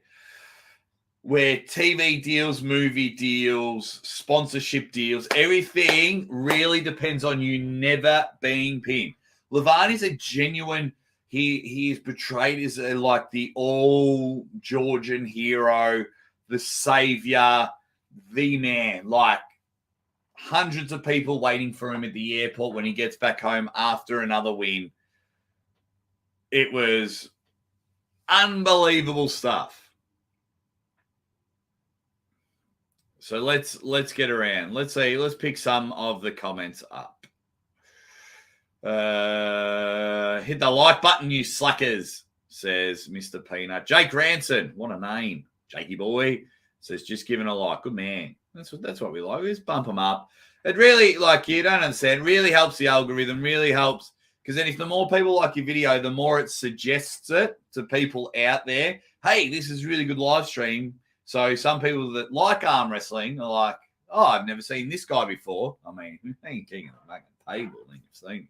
where TV deals, movie deals, sponsorship deals, everything really depends on you never being pinned. Levan is a genuine, he is portrayed as like the all Georgian hero, the savior, the man, like hundreds of people waiting for him at the airport when he gets back home after another win. It was unbelievable stuff. So let's get around. Let's pick some of the comments up. Hit the like button, you slackers, says Mr. Peanut. Jake Ranson, what a name. Jakey boy says, just giving a like. Good man. That's what we like. Just bump them up. It really, like, you don't understand, really helps the algorithm, really helps. Because then if the more people like your video, the more it suggests it to people out there. Hey, this is really good live stream. So some people that like arm wrestling are like, oh, I've never seen this guy before. I mean, ain't king of the fucking table. I think you've seen him.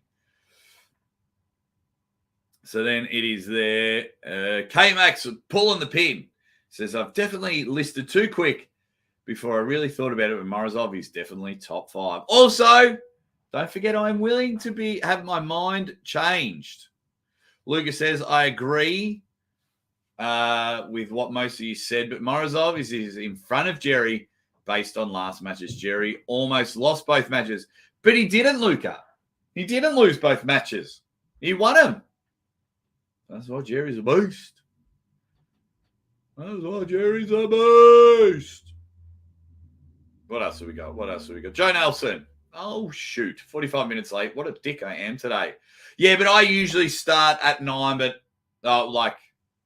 So then it is there. K-Max pulling the pin. Says, I've definitely listed too quick before I really thought about it with Morozov. He's definitely top 5. Also, don't forget I'm willing to have my mind changed. Lucas says, I agree with what most of you said, but Morozov is in front of Jerry based on last matches. Jerry almost lost both matches, but he didn't, Luca. He didn't lose both matches. He won them. That's why Jerry's a beast. That's why Jerry's a beast. What else have we got? Joe Nelson. Oh, shoot. 45 minutes late. What a dick I am today. Yeah, but I usually start at 9, but like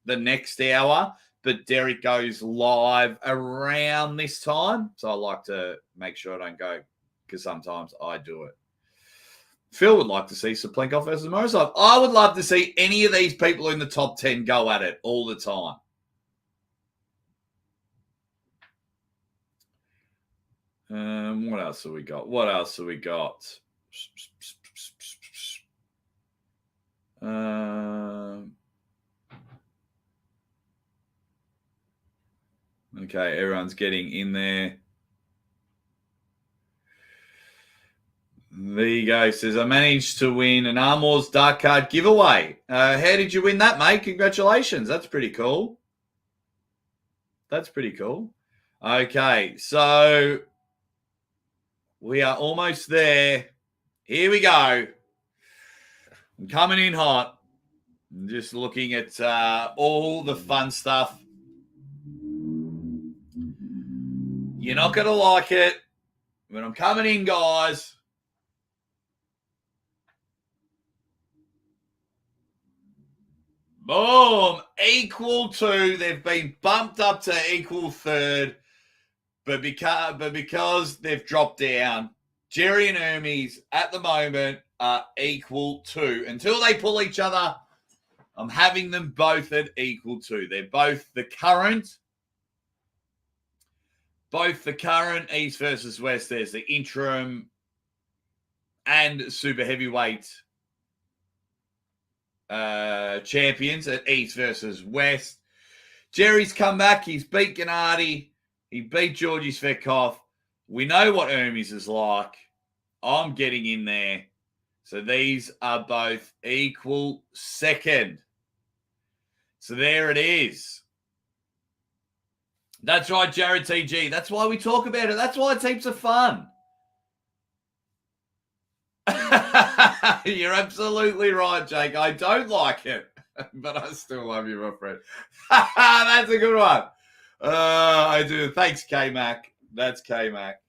the next hour. But Derek goes live around this time. So I like to make sure I don't go because sometimes I do it. Phil would like to see Saplenkov versus Morozov. I would love to see any of these people in the top 10 go at it all the time. What else have we got? Okay, everyone's getting in there. There you go. Says, I managed to win an Armwars Dark Card giveaway. How did you win that, mate? Congratulations. That's pretty cool. Okay, so We are almost there. Here we go. I'm coming in hot. I'm just looking at all the fun stuff. You're not going to like it, but I'm coming in, guys. Boom. Equal 2. They've been bumped up to equal 3rd, but because they've dropped down, Jerry and Hermes at the moment are equal 2. Until they pull each other, I'm having them both at equal 2. They're both the current East versus West. There's the interim and super heavyweight champions at East versus West. Jerry's come back. He's beat Gennady. He beat Georgie Svetkov. We know what Hermes is like. I'm getting in there. So these are both equal 2nd. So there it is. That's right, Jared TG. That's why we talk about it. That's why it's heaps of fun. You're absolutely right, Jake. I don't like it, but I still love you, my friend. That's a good one. I do. Thanks, K-Mac. That's K-Mac.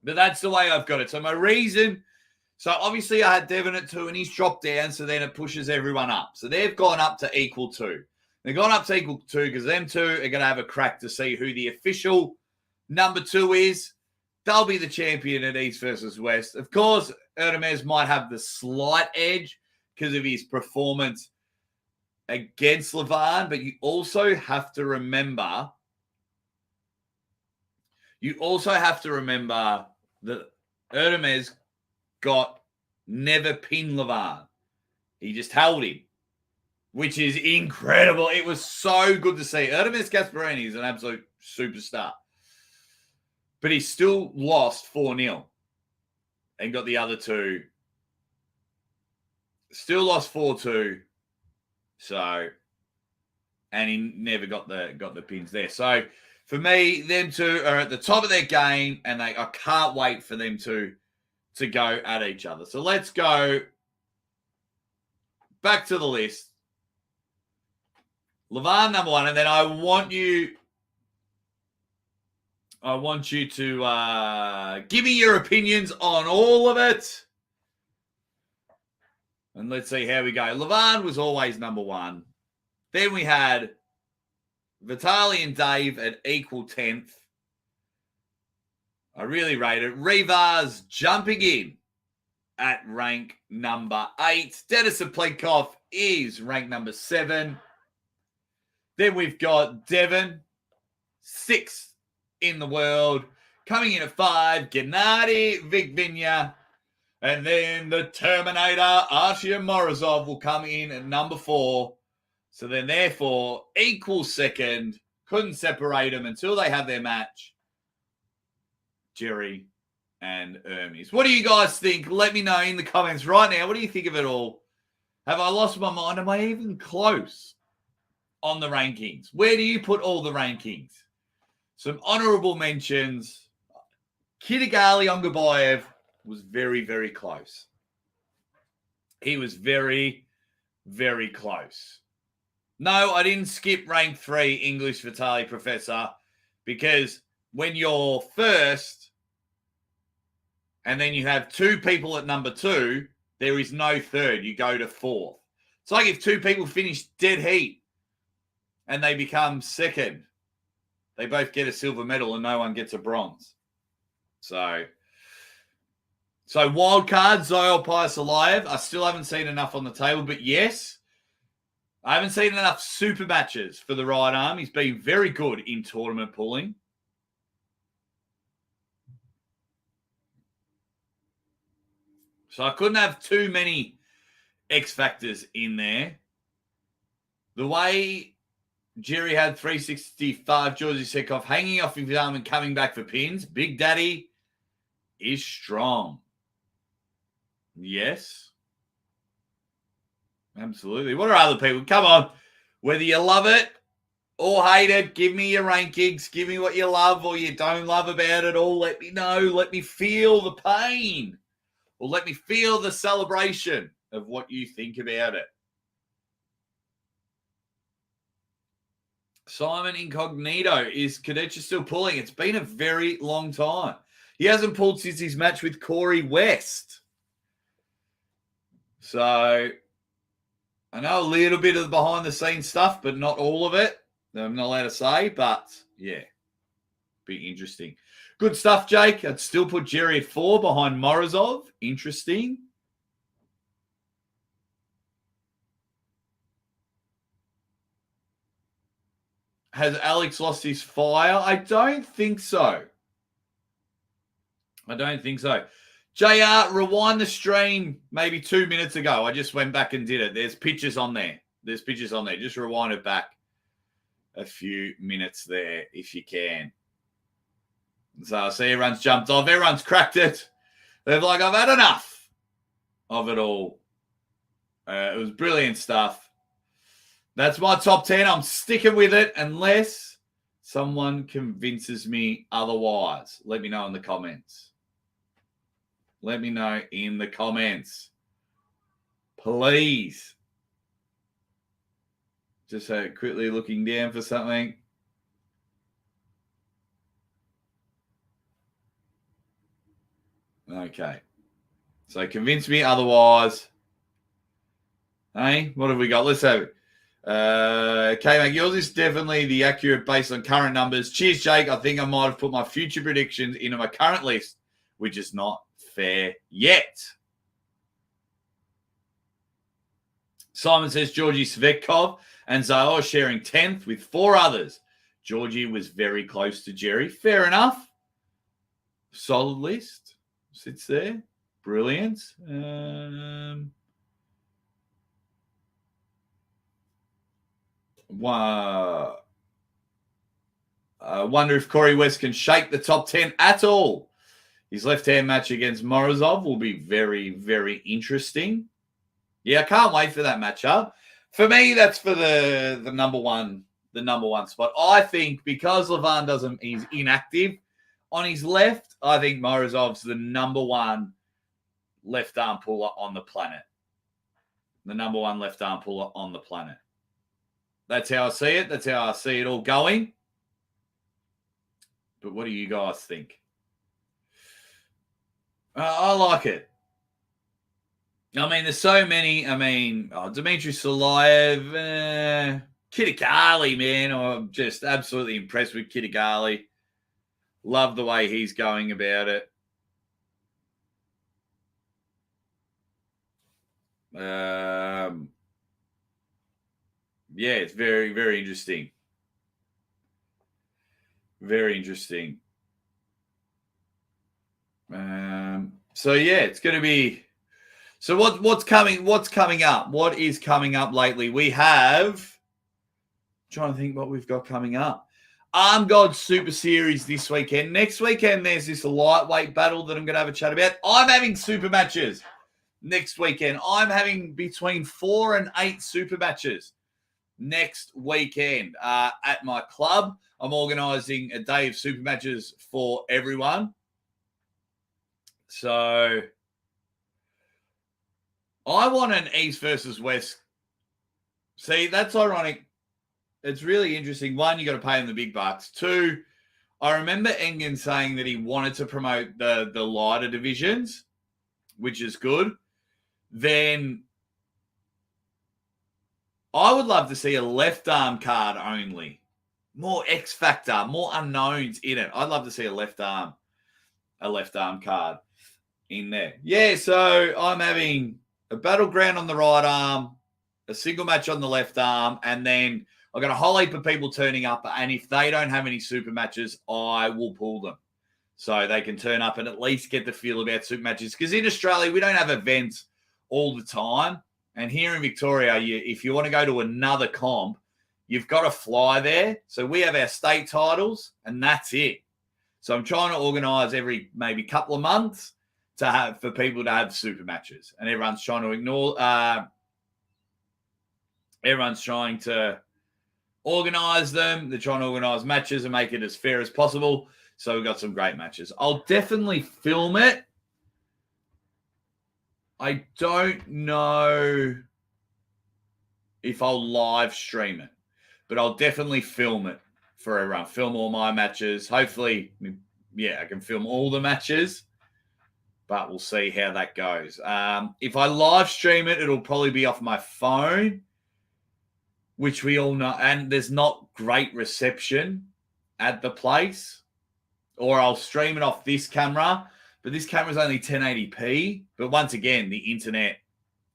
But that's the way I've got it. So my reason, so obviously I had Devon at 2 and he's dropped down, so then it pushes everyone up. So they've gone up to equal 2. They've gone up to equal 2 because them two are going to have a crack to see who the official number 2 is. They'll be the champion at East versus West. Of course, Hermes might have the slight edge because of his performance against Levan, but you also have to remember that Hermes never pinned Levan. He just held him, which is incredible. It was so good to see. Hermes Gasparini is an absolute superstar. But he still lost 4-0 and got the other two. Still lost 4-2. So, and he never got the pins there. So, for me, them two are at the top of their game, and I can't wait for them to go at each other. So let's go back to the list. Levan number 1, and then I want you to give me your opinions on all of it. And let's see how we go. Levan was always number 1. Then we had Vitaly and Dave at equal 10th. I really rate it. Rivas jumping in at rank number 8. Denis Plenkov is rank number 7. Then we've got Devon, 6th in the world. Coming in at 5, Gennady Vigvinya. And then the Terminator, Artyom Morozov, will come in at number 4. So then, therefore, equal 2nd. Couldn't separate them until they have their match. Jerry and Hermes. What do you guys think? Let me know in the comments right now. What do you think of it all? Have I lost my mind? Am I even close on the rankings? Where do you put all the rankings? Some honorable mentions. Kirigali Ongabayev was very, very close. He was very, very close. No, I didn't skip rank 3 English Vitaly Professor because when you're first and then you have 2 people at number 2, there is no third. You go to 4th. It's like if 2 people finish dead heat and they become 2nd. They both get a silver medal and no one gets a bronze. So wild card, Zoil Piasalayev. I still haven't seen enough on the table, but yes, I haven't seen enough super matches for the right arm. He's been very good in tournament pulling. So I couldn't have too many X factors in there. The way Jerry had 365, Georgie Sekov hanging off his arm and coming back for pins. Big Daddy is strong. Yes. Absolutely. What are other people? Come on. Whether you love it or hate it. Give me your rankings. Give me what you love or you don't love about it all. Let me know. Let me feel the pain. Or let me feel the celebration of what you think about it. Simon Incognito, is Kadecha still pulling? It's been a very long time. He hasn't pulled since his match with Corey West. So I know a little bit of the behind the scenes stuff, but not all of it. I'm not allowed to say, but yeah, be interesting. Good stuff, Jake. I'd still put Jerry at 4 behind Morozov. Interesting. Has Alex lost his fire? I don't think so. JR, rewind the stream maybe 2 minutes ago. I just went back and did it. There's pictures on there. Just rewind it back a few minutes there if you can. So I see everyone's jumped off. Everyone's cracked it. They're like, I've had enough of it all. It was brilliant stuff. That's my top 10. I'm sticking with it unless someone convinces me otherwise. Let me know in the comments. Please. Just quickly looking down for something. Okay. So convince me otherwise. Hey, what have we got? Let's have it. K-Mac, yours is definitely the accurate based on current numbers. Cheers, Jake. I think I might have put my future predictions into my current list, which is not fair yet. Simon says Georgie Svetkov and Zao sharing 10th with 4 others. Georgie was very close to Jerry. Fair enough. Solid list. Sits there. Brilliant. Wonder if Corey West can shake the top 10 at all. His left-hand match against Morozov will be very, very interesting. Yeah, I can't wait for that matchup. For me, that's for the number one spot. I think because Levan he's inactive on his left, I think Morozov's the number one left arm puller on the planet. That's how I see it. That's how I see it all going. But what do you guys think? I like it. I mean, there's so many. I mean, Dmitry Salayev, Kitagali, man. I'm just absolutely impressed with Kitagali. Love the way he's going about it. Yeah, it's very, very interesting. Very interesting. So yeah, it's going to be. So what's coming up? What is coming up lately? We have. I'm trying to think what we've got coming up. Arm God Super Series this weekend. Next weekend, there's this lightweight battle that I'm going to have a chat about. I'm having super matches next weekend. I'm having between 4 and 8 super matches next weekend at my club. I'm organising a day of super matches for everyone. So I want an East versus West. See, that's ironic. It's really interesting. 1, you got to pay them the big bucks. 2, I remember Engen saying that he wanted to promote the lighter divisions, which is good. Then I would love to see a left arm card only. More X factor, more unknowns in it. I'd love to see a left arm card in there. Yeah, so I'm having a battleground on the right arm, a single match on the left arm, and then I've got a whole heap of people turning up, and if they don't have any super matches, I will pull them. So they can turn up and at least get the feel about super matches. Because in Australia, we don't have events all the time. And here in Victoria, if you want to go to another comp, you've got to fly there. So we have our state titles, and that's it. So I'm trying to organise every maybe couple of months for people to have super matches. And everyone's trying to organize them. They're trying to organize matches and make it as fair as possible. So we've got some great matches. I'll definitely film it. I don't know if I'll live stream it, but I'll definitely film it for everyone. Film all my matches. Hopefully, I can film all the matches, but we'll see how that goes. If I live stream it, it'll probably be off my phone, which we all know, and there's not great reception at the place. Or I'll stream it off this camera, but this camera is only 1080p. But once again, the internet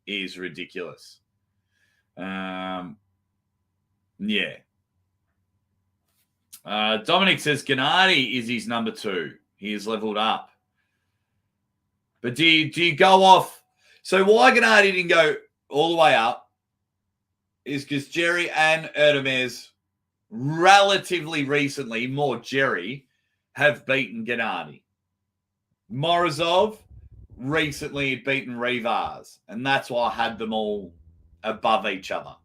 is ridiculous. Dominic says Gennady is his number 2. He is leveled up. But do you go off? So why Gennady didn't go all the way up is because Jerry and Erdemez relatively recently, more Jerry, have beaten Gennady. Morozov recently had beaten Rivas, and that's why I had them all above each other.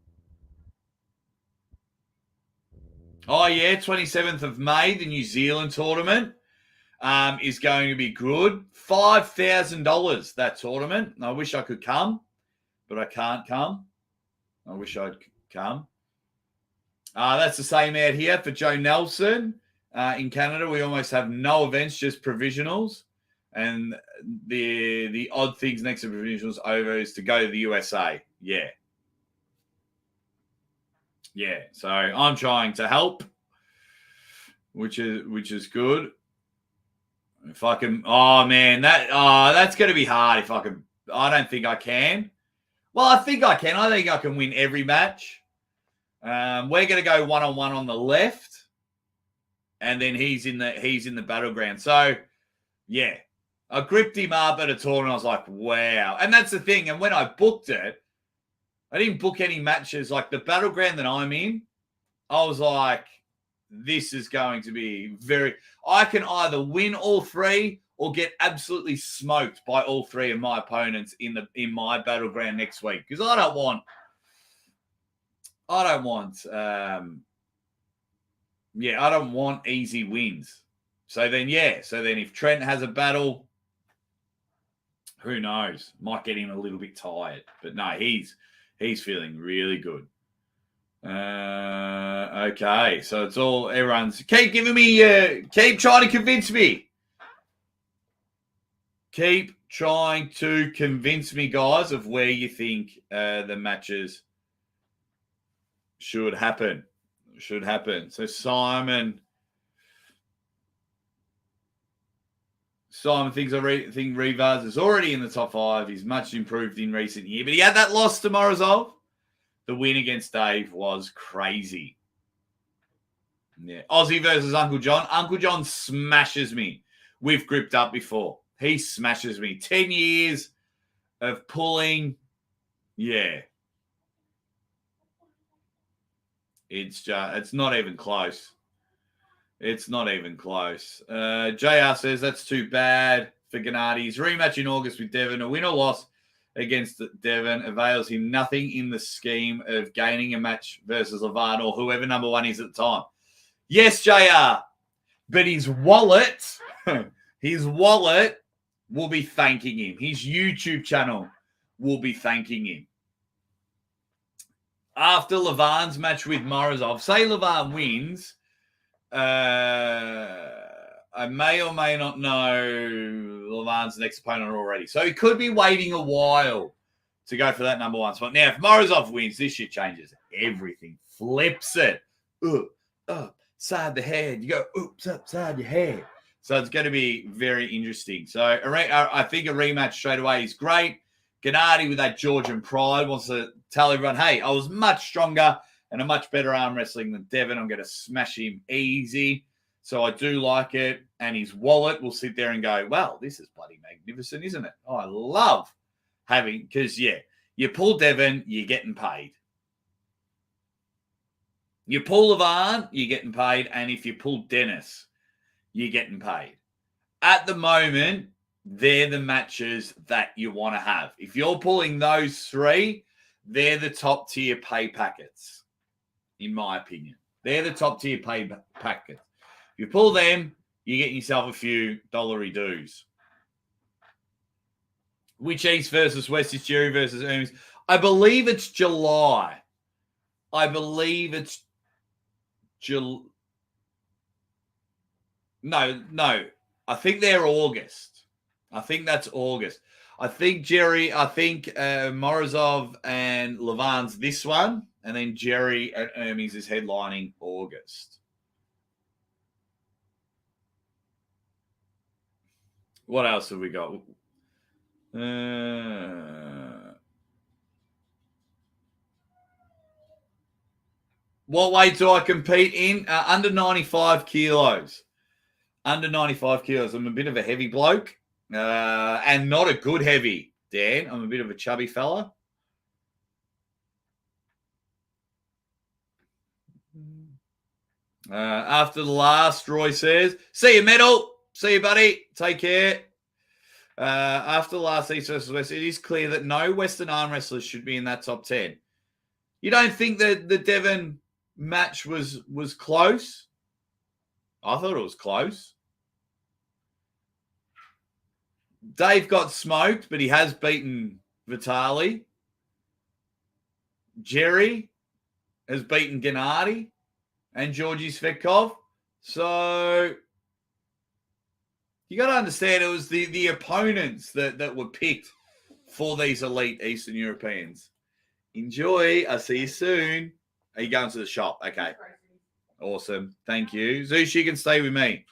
Oh, yeah, 27th of May, the New Zealand tournament is going to be good. $5,000, that tournament. I wish I could come, but I can't come. I wish I'd come. That's the same out here for Joe Nelson. In Canada, we almost have no events, just provisionals. And the odd things next to provisionals over is to go to the USA. Yeah. So I'm trying to help, which is good. If I can, that's going to be hard. If I can, I don't think I can. Well, I think I can. I think I can win every match. We're going to go 1-on-1 on the left. And then he's in the battleground. So, yeah, I gripped him up at a tournament. I was like, wow. And that's the thing. And when I booked it, I didn't book any matches. Like the battleground that I'm in, I was like, this is going to be I can either win all 3 or get absolutely smoked by all 3 of my opponents in my battleground next week. Because I don't want I don't want easy wins. So then if Trent has a battle, who knows? Might get him a little bit tired. But no, he's feeling really good. Okay, so it's all everyone's. Keep giving me. Keep trying to convince me. Keep trying to convince me, guys, of where you think the matches should happen. So Simon thinks Rivas is already in the top 5. He's much improved in recent year, but he had that loss to Morozov. The win against Dave was crazy. Yeah, Aussie versus Uncle John. Uncle John smashes me. We've gripped up before. He smashes me. 10 years of pulling. Yeah. It's not even close. It's not even close. JR says that's too bad for Gennady's rematch in August with Devon. A win or loss against Devon avails him nothing in the scheme of gaining a match versus Levan or whoever number 1 is at the time. Yes, JR, but his wallet will be thanking him. His YouTube channel will be thanking him. After Levan's match with Morozov, say Levan wins, I may or may not know Levan's next opponent already. So he could be waiting a while to go for that number 1 spot. Now, if Morozov wins, this shit changes everything. Flips it. Up, side the head. You go, oops, upside your head. So it's going to be very interesting. So I think a rematch straight away is great. Gennady, with that Georgian pride, wants to tell everyone, hey, I was much stronger and a much better arm wrestling than Devon. I'm going to smash him easy. So I do like it. And his wallet will sit there and go, well, this is bloody magnificent, isn't it? Oh, I love having, because, yeah, you pull Devon, you're getting paid. You pull Levan, you're getting paid. And if you pull Dennis, you're getting paid. At the moment, they're the matches that you want to have. If you're pulling those 3, they're the top tier pay packets. in my opinion. They're the top tier paid packets. If you pull them, you're getting yourself a few dollary dues. Which East versus West is Jerry versus Hermes? I believe it's July. I believe it's July. No. I think they're August. I think that's August. I think Morozov and Levan's this one, and then Jerry and Hermes is headlining August. What else have we got? What weight do I compete in? Under 95 kilos. Under 95 kilos. I'm a bit of a heavy bloke. And not a good heavy, Dan. I'm a bit of a chubby fella. After the last, Roy says, see you, Metal. See you, buddy. Take care. After the last East versus West, it is clear that no Western arm wrestlers should be in that top 10. You don't think that the Devon match was close? I thought it was close. Dave got smoked, but he has beaten Vitali. Jerry has beaten Gennady and Georgi Svetkov. So you got to understand it was the opponents that were picked for these elite Eastern Europeans. Enjoy. I'll see you soon. Are you going to the shop? Okay. Awesome. Thank you. Zeus, you can stay with me.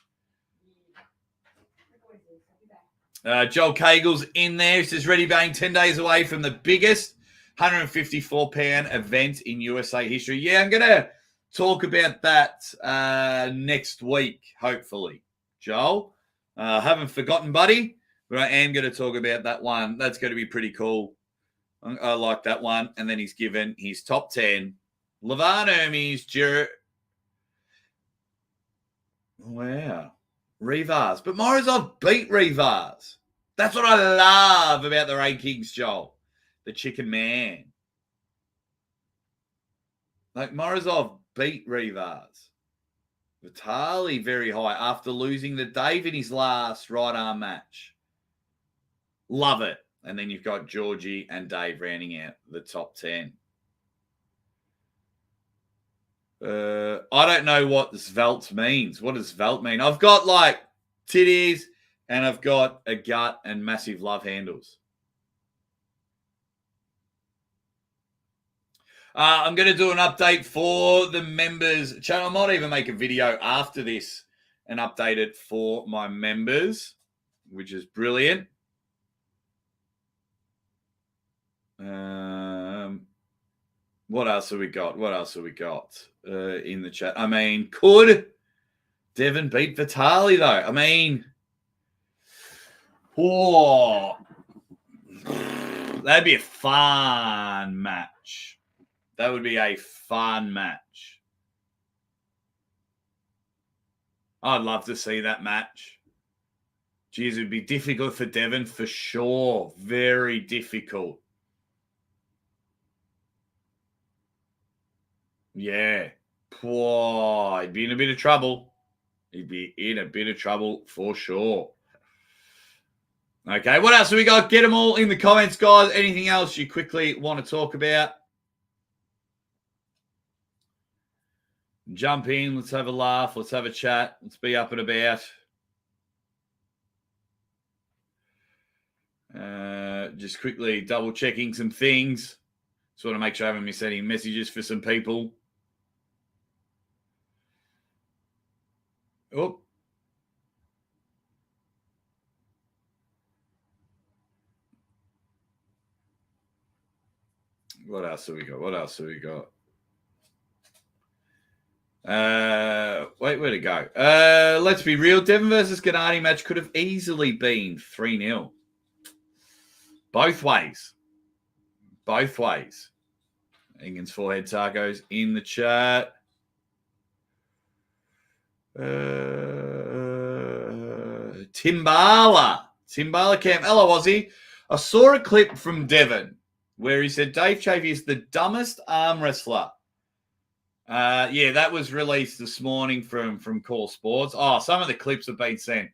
Joel Cagel's in there. He says, Ready Bang, 10 days away from the biggest 154-pound event in USA history. Yeah, I'm going to talk about that next week, hopefully, Joel. Haven't forgotten, buddy, but I am going to talk about that one. That's going to be pretty cool. I like that one. And then he's given his top 10. Levan Hermes, wow. Rivas. But Morozov beat Rivas. That's what I love about the rankings, Joel. The chicken man. Like, Morozov beat Rivas. Vitali very high after losing to Dave in his last right arm match. Love it. And then you've got Georgie and Dave rounding out the top 10. I don't know what svelte means. What does svelte mean? I've got like titties and I've got a gut and massive love handles. I'm going to do an update for the members channel. I might even make a video after this and update it for my members, which is brilliant. What else have we got? In the chat? I mean, could Devon beat Vitali, though? I mean, that'd be a fun match. That would be a fun match. I'd love to see that match. Geez, it would be difficult for Devon for sure. Very difficult. Yeah. He'd be in a bit of trouble. He'd be in a bit of trouble for sure. Okay, what else have we got? Get them all in the comments, guys. Anything else you quickly want to talk about? Jump in. Let's have a laugh. Let's have a chat. Let's be up and about. Just quickly double checking some things. Just want to make sure I haven't missed any messages for some people. Oh. What else have we got? Wait, where'd it go? Let's be real. Devon versus Gennady match could have easily been 3-0. Both ways. Engen's forehead tacos in the chat. Timbala Camp. Hello, Aussie. I saw a clip from Devon where he said Dave Chafee is the dumbest arm wrestler Yeah, that was released this morning from Core Sports. Oh, some of the clips have been sent.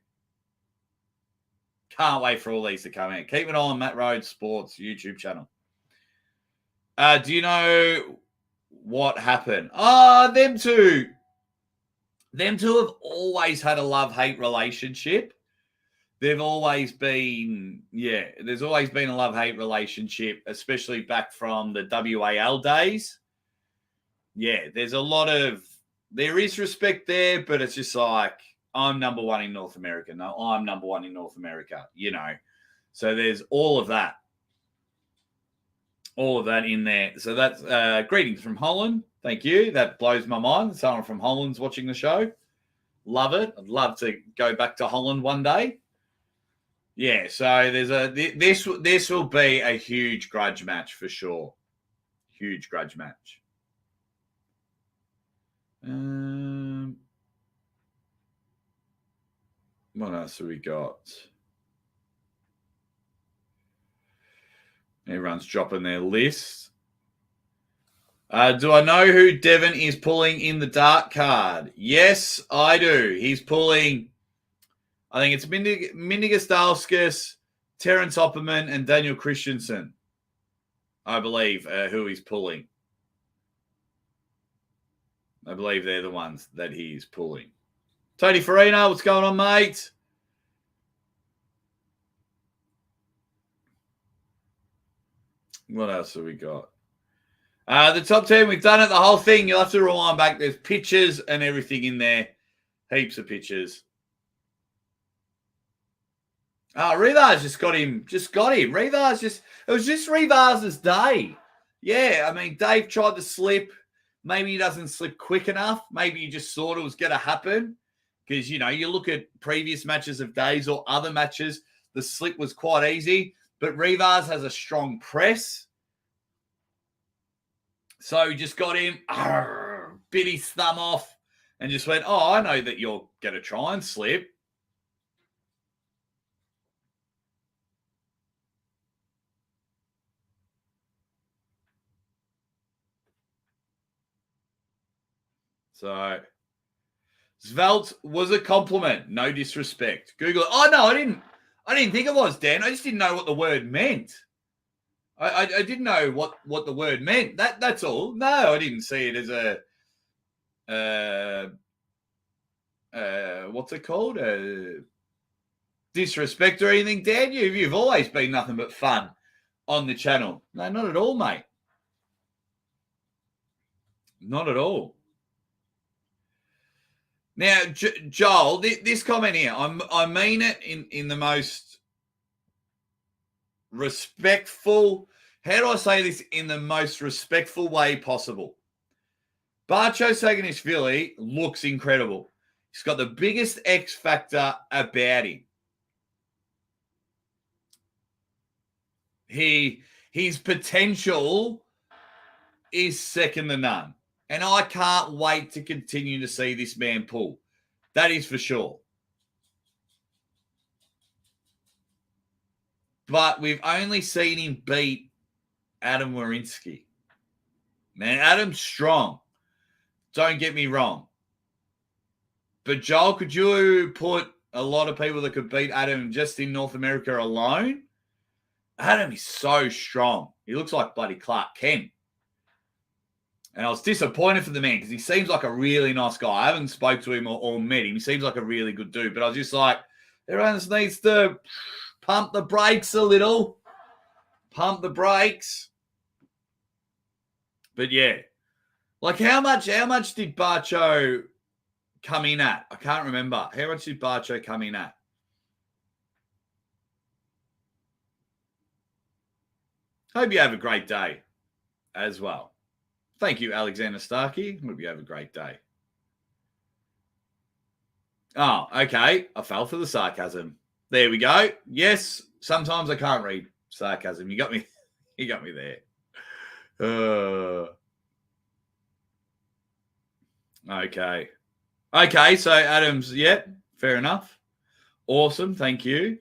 Can't wait for all these to come out. Keep it on Matt Rhodes Sports YouTube channel. Do you know what happened? Them two. Them two have always had a love-hate relationship. They've always been, there's always been a love-hate relationship, especially back from the WAL days. Yeah, there is respect there, but it's just like, I'm number one in North America. No, I'm number one in North America, So there's all of that in there. So that's greetings from Holland. Thank you. That blows my mind. Someone from Holland's watching the show. Love it. I'd love to go back to Holland one day. Yeah, so this will be a huge grudge match for sure. Huge grudge match. What else have we got? Everyone's dropping their list. Do I know who Devon is pulling in the dark card? Yes, I do. He's pulling, I think it's Mindigas Dalskas, Terence Opperman, and Daniel Christensen, I believe, who he's pulling. I believe they're the ones that he's pulling. Tony Farina, what's going on, mate? What else have we got? The top 10, we've done it, the whole thing. You'll have to rewind back. There's pictures and everything in there. Heaps of pictures. Rivas just got him. It was just Rivas' day. Yeah, I mean, Dave tried to slip. Maybe he doesn't slip quick enough. Maybe he just thought it was going to happen. Because, you look at previous matches of Dave's or other matches, the slip was quite easy. But Rivas has a strong press. So he just got him, bit his thumb off, and just went, I know that you're going to try and slip. So Svelte was a compliment. No disrespect. Google it. Oh, no, I didn't think it was, Dan. I just didn't know what the word meant. I didn't know what the word meant. That's all. No, I didn't see it as a what's it called? Disrespect or anything, Dan. You've always been nothing but fun on the channel. No, not at all, mate. Not at all. Now, Joel, this comment here, I mean it in the most respectful. How do I say this in the most respectful way possible? Barcho Saganishvili looks incredible. He's got the biggest X factor about him. His potential is second to none. And I can't wait to continue to see this man pull. That is for sure. But we've only seen him beat Adam Warinsky. Man, Adam's strong. Don't get me wrong. But Joel, could you put a lot of people that could beat Adam just in North America alone? Adam is so strong. He looks like bloody Clark Kent. And I was disappointed for the man because he seems like a really nice guy. I haven't spoke to him or met him. He seems like a really good dude. But I was just like, everyone just needs to pump the brakes a little. Pump the brakes. But yeah. Like how much did Barcho come in at? I can't remember. How much did Barcho come in at? Hope you have a great day as well. Thank you, Alexander Starkey. Hope you have a great day. Oh, okay. I fell for the sarcasm. There we go. Yes, sometimes I can't read sarcasm. You got me. You got me there. Okay. Okay, so Adams, yep, fair enough. Awesome, thank you.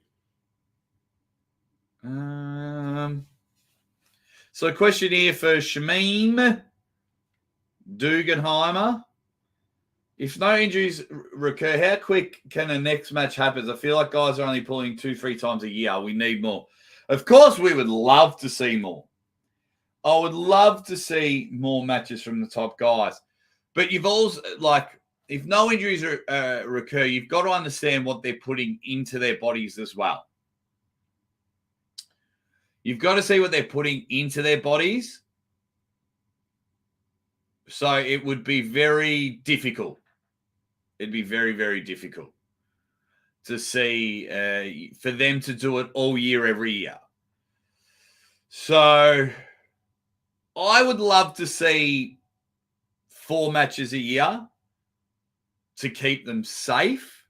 So a question here for Shamim. Dugenheimer. If no injuries recur, how quick can the next match happen? I feel like guys are only pulling 2-3 times a year. We need more. Of course, we would love to see more. I would love to see more matches from the top guys. But you've also, like, if no injuries recur, you've got to understand what they're putting into their bodies as well. You've got to see what they're putting into their bodies. So it would be very difficult. It'd be very, very difficult to see for them to do it all year, every year. So I would love to see 4 matches a year to keep them safe.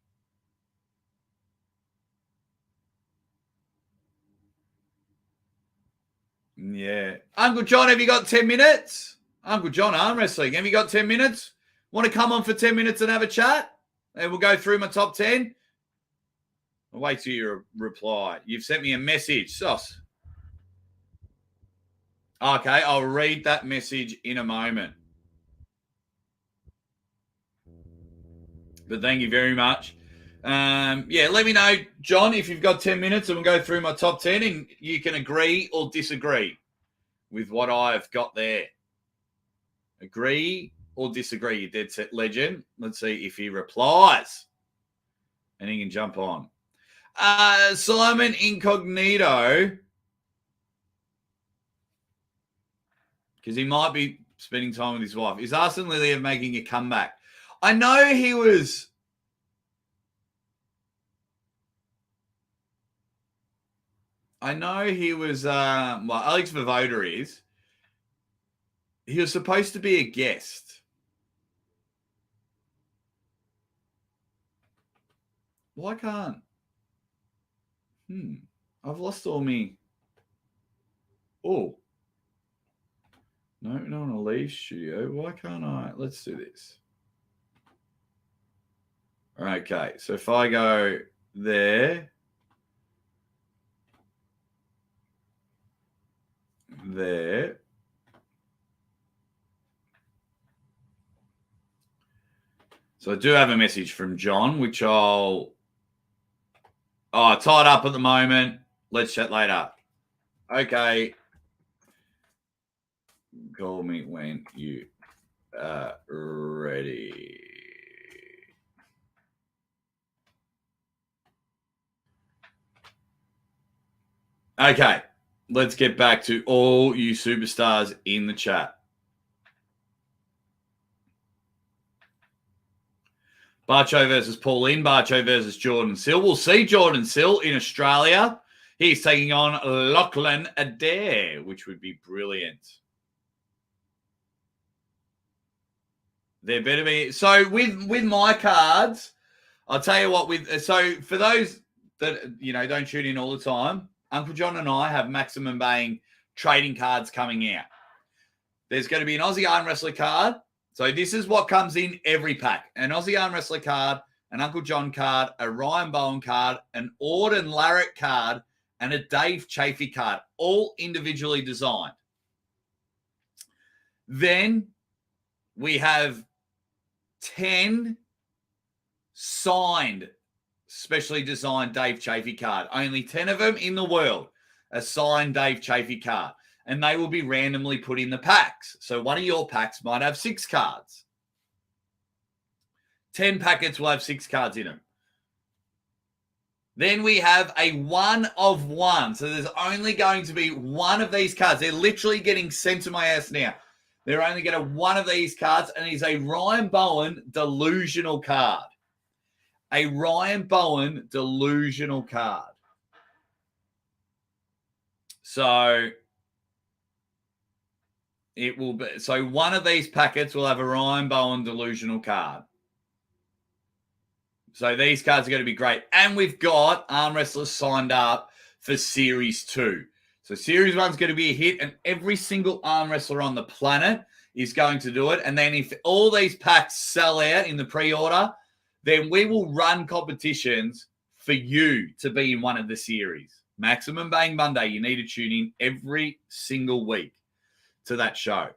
Yeah. Uncle John, have you got 10 minutes? Uncle John, arm wrestling. Have you got 10 minutes? Want to come on for 10 minutes and have a chat? And we'll go through my top 10. I'll wait till you reply. You've sent me a message, Sauce. Okay, I'll read that message in a moment. But thank you very much. Yeah, let me know, John, if you've got 10 minutes and we'll go through my top 10 and you can agree or disagree with what I've got there. Agree or disagree, you dead set legend. Let's see if he replies. And he can jump on. Simon Incognito, because he might be spending time with his wife. Is Arsene Liliev making a comeback? I know he was... well, Alex Vovoda is. He was supposed to be a guest. Why can't? I've lost all me. Oh. No, not on a leave studio. Why can't I? Let's do this. Okay, so if I go there, there. So I do have a message from John, which I'll... Oh, tied up at the moment. Let's chat later. Okay. Call me when you are ready. Okay. Let's get back to all you superstars in the chat. Barcho versus Pauline. Barcho versus Jordan Sill. We'll see Jordan Sill in Australia. He's taking on Lachlan Adair, which would be brilliant. There better be. So with my cards, I'll tell you what. So for those that don't tune in all the time, Uncle John and I have Maximum Baying trading cards coming out. There's going to be an Aussie Arm Wrestler card. So this is what comes in every pack. An Aussie Arm Wrestler card, an Uncle John card, a Ryan Bowen card, an Auden Larritt card, and a Dave Chafee card, all individually designed. Then we have 10 signed, specially designed Dave Chafee card. Only 10 of them in the world, a signed Dave Chafee card. And they will be randomly put in the packs. So one of your packs might have 6 cards. 10 packets will have 6 cards in them. Then we have a 1 of 1. So there's only going to be 1 of these cards. They're literally getting sent to my house now. They're only going to 1 of these cards, and it's a Ryan Bowen delusional card. A Ryan Bowen delusional card. So it will be, so one of these packets will have a Ryan Bowen delusional card. So these cards are going to be great. And we've got arm wrestlers signed up for Series 2. So Series 1 is going to be a hit, and every single arm wrestler on the planet is going to do it. And then if all these packs sell out in the pre-order, then we will run competitions for you to be in one of the series. Maximum Bang Monday, you need to tune in every single week to that show.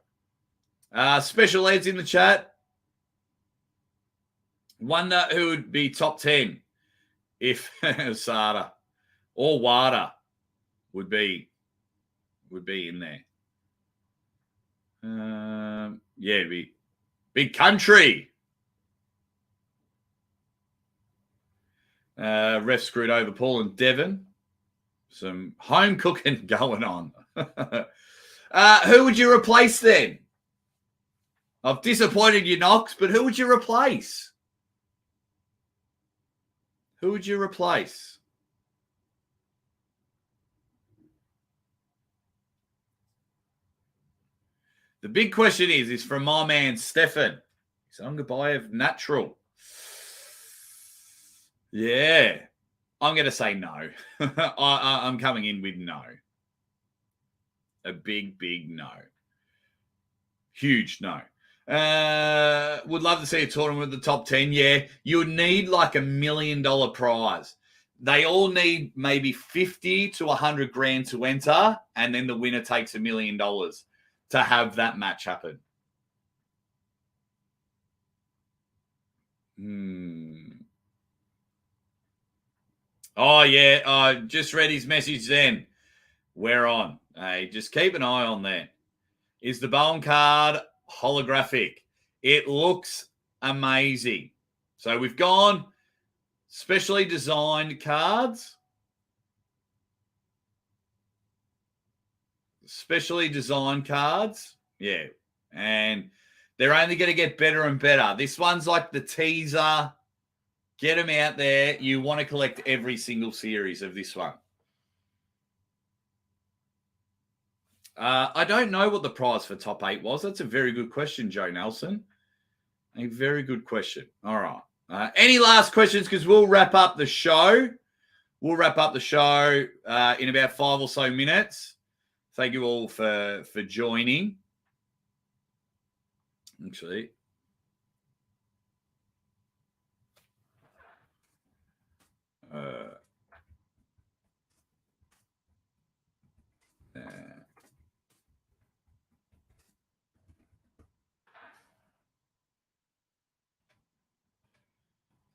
Special Ed's in the chat. Wonder who would be top 10 if Sada or Wada would be in there. Yeah, it'd be Big Country. Ref screwed over Paul and Devon. Some home cooking going on. Who would you replace then? I've disappointed you, Knox, but who would you replace? Who would you replace? The big question is from my man Stefan. He's on goodbye of natural. Yeah. I'm going to say no. I'm coming in with no. A big, big no. Huge no. Would love to see a tournament with the top 10. Yeah. You would need like $1 million prize. They all need maybe 50 to 100 grand to enter, and then the winner takes $1 million to have that match happen. Oh, yeah. Just read his message then. We're on. Hey, just keep an eye on that. Is the Bowen card holographic? It looks amazing. So we've gone specially designed cards. Specially designed cards. Yeah. And they're only going to get better and better. This one's like the teaser. Get them out there. You want to collect every single series of this one. I don't know what the prize for top 8 was. That's a very good question, Joe Nelson. A very good question. All right. Any last questions? Because we'll wrap up the show. We'll wrap up the show in about 5 or so minutes. Thank you all for joining. Actually,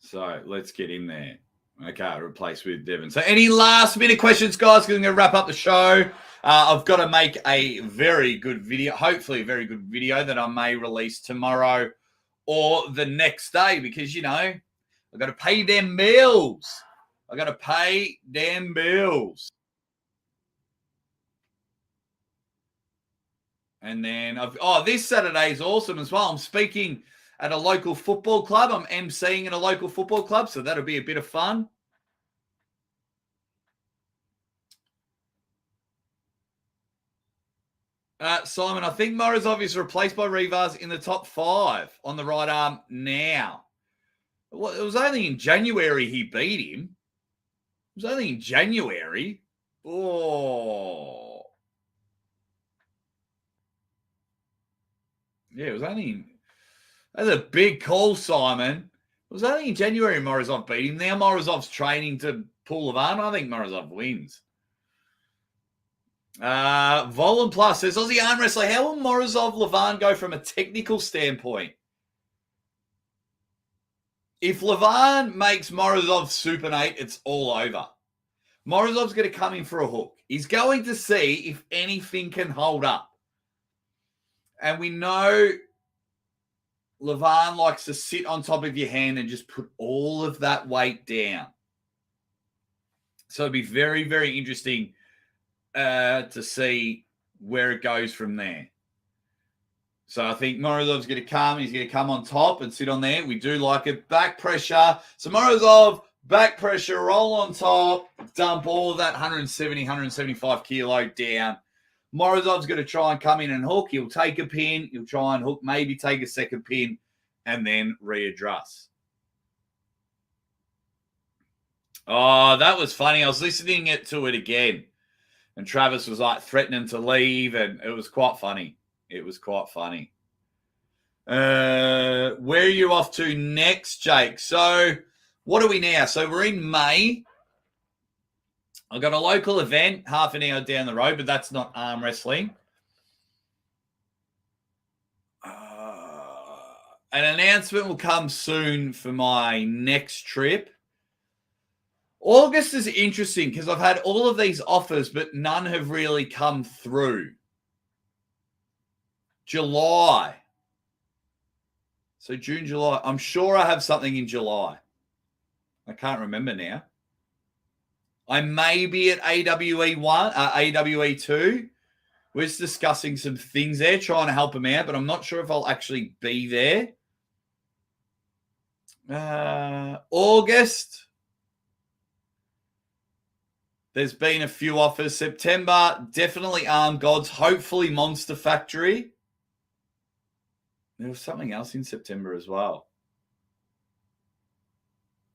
so let's get in there. Okay, replace with Devon. So any last minute questions, guys? Because I'm going to wrap up the show. I've got to make a very good video, hopefully a very good video that I may release tomorrow or the next day because, you know, I've got to pay them bills. I got to pay them bills. And then, this Saturday is awesome as well. I'm speaking at a local football club. I'm emceeing in a local football club, so that'll be a bit of fun. Simon, I think Morozov is replaced by Rivas in the top 5 on the right arm now. Well, it was only in January he beat him. It was only in January. Oh. Yeah, it was only... That's a big call, Simon. It was only in January Morozov beat him. Now Morozov's training to pull Levan. I think Morozov wins. Volan Plus says, Aussie arm wrestler, how will Morozov Levan go from a technical standpoint? If Levan makes Morozov supinate, it's all over. Morozov's going to come in for a hook. He's going to see if anything can hold up. And we know Levan likes to sit on top of your hand and just put all of that weight down. So it'd be very, very interesting to see where it goes from there. So I think Morozov's going to come. He's going to come on top and sit on there. We do like it. Back pressure. So Morozov, back pressure, roll on top, dump all of that 170, 175 kilo down. Morozov's going to try and come in and hook. He'll take a pin. He'll try and hook, maybe take a second pin, and then readdress. Oh, that was funny. I was listening to it again. And Travis was like threatening to leave, and it was quite funny. It was quite funny. Where are you off to next, Jake? So what are we now? So we're in May. I've got a local event half an hour down the road, but that's not arm wrestling. An announcement will come soon for my next trip. August is interesting because I've had all of these offers, but none have really come through. July. So June, July. I'm sure I have something in July. I can't remember now. I may be at AWE 1, AWE 2. We're just discussing some things there, trying to help them out, but I'm not sure if I'll actually be there. August. There's been a few offers. September, definitely Armed Gods. Hopefully Monster Factory. There was something else in September as well.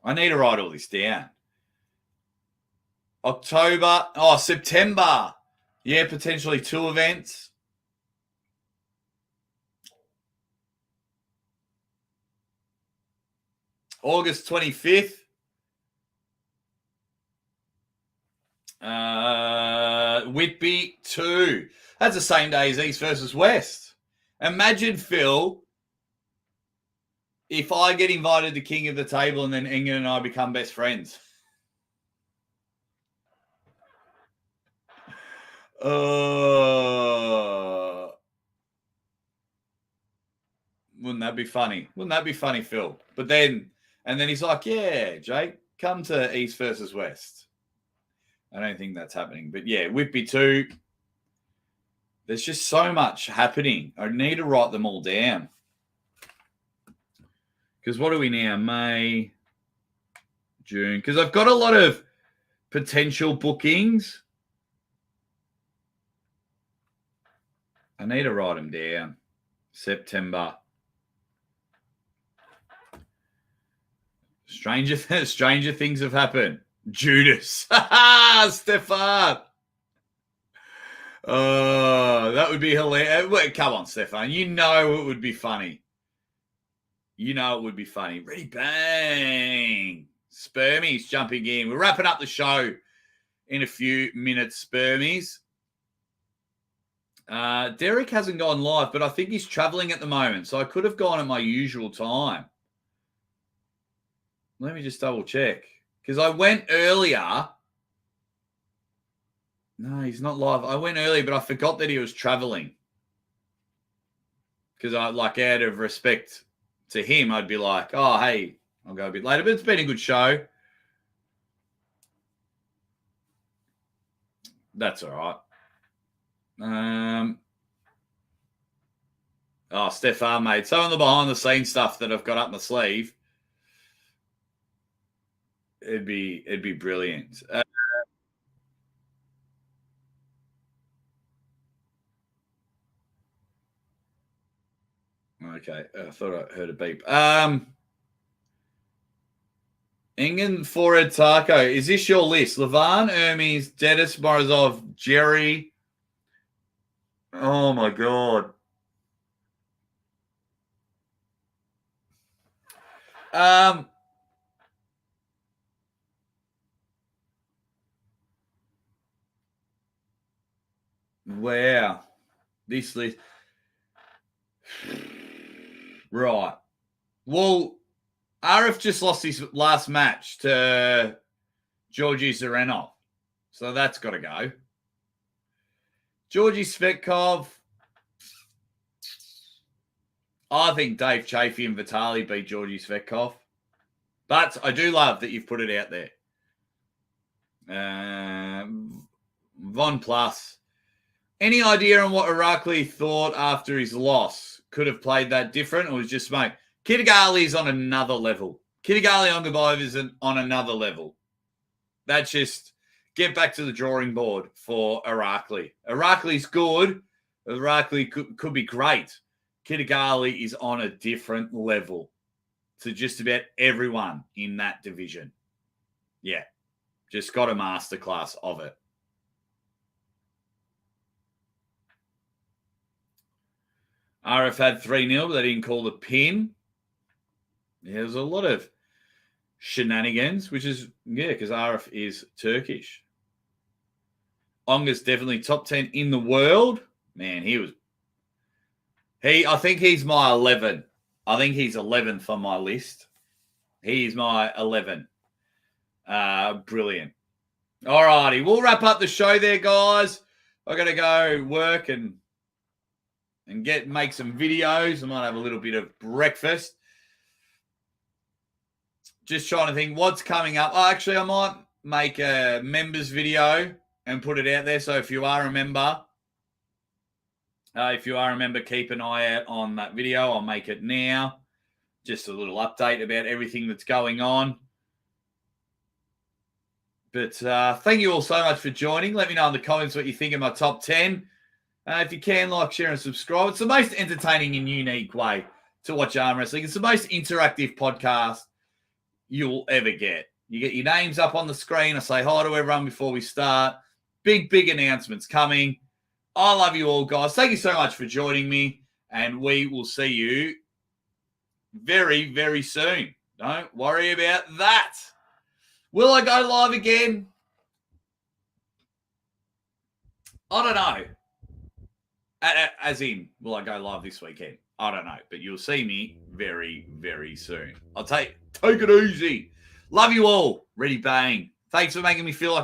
I need to write all this down. October. Oh, September. Yeah, potentially 2 events. August 25th. Whitby 2. That's the same day as East versus West. Imagine, Phil, if I get invited to King of the Table and then England and I become best friends. Wouldn't that be funny? Wouldn't that be funny, Phil? But then, and then he's like, yeah, Jake, come to East versus West. I don't think that's happening. But yeah, Whitby 2. There's just so much happening. I need to write them all down. Because what are we now? May, June. Because I've got a lot of potential bookings. I need to write them down. September. Stranger things have happened. Judas. Stefan. That would be hilarious. Wait, come on, Stefan. You know it would be funny. You know it would be funny. Ready, bang. Spermies jumping in. We're wrapping up the show in a few minutes, Spermies. Derek hasn't gone live, but I think he's traveling at the moment, so I could have gone at my usual time. Let me just double check. Because I went earlier. No, he's not live. I went early, but I forgot that he was traveling. Because out of respect to him, I'd be like, oh, hey, I'll go a bit later. But it's been a good show. That's all right. Stefan, mate. Some of the behind-the-scenes stuff that I've got up my sleeve. It'd be brilliant. Okay, I thought I heard a beep. Engen, Forward, Taco. Is this your list? Levan, Hermes, Dennis, Morozov, Jerry. Oh, my God. Wow. This list. Right. Well, Arif just lost his last match to Georgi Zarenov. So that's got to go. Georgi Svetkov. I think Dave Chafee and Vitali beat Georgi Svetkov. But I do love that you've put it out there. Von Plus. Any idea on what Irakli thought after his loss? Could have played that different, or was just smoke? Kitagali is on another level. Kitagali on Gabov is on another level. That's just get back to the drawing board for Irakli. Irakli's good. Irakli could be great. Kitagali is on a different level to just about everyone in that division. Yeah, just got a masterclass of it. RF had 3-0, but they didn't call the pin. Yeah, there's a lot of shenanigans, which is, because RF is Turkish. Onga's definitely top 10 in the world. Man, I think he's my 11. I think he's 11th on my list. He's my 11. Brilliant. All righty. We'll wrap up the show there, guys. I got to go work and make some videos. I might have a little bit of breakfast. Just trying to think what's coming up. Oh, actually, I might make a members video and put it out there. So if you are a member, keep an eye out on that video. I'll make it now. Just a little update about everything that's going on. But thank you all so much for joining. Let me know in the comments what you think of my top 10. If you can, like, share, and subscribe. It's the most entertaining and unique way to watch arm wrestling. It's the most interactive podcast you'll ever get. You get your names up on the screen. I say hi to everyone before we start. Big announcements coming. I love you all, guys. Thank you so much for joining me, and we will see you very, very soon. Don't worry about that. Will I go live again? I don't know. As in, will I go live this weekend? I don't know, but you'll see me very, very soon. I'll take it easy. Love you all. Ready, bang. Thanks for making me feel like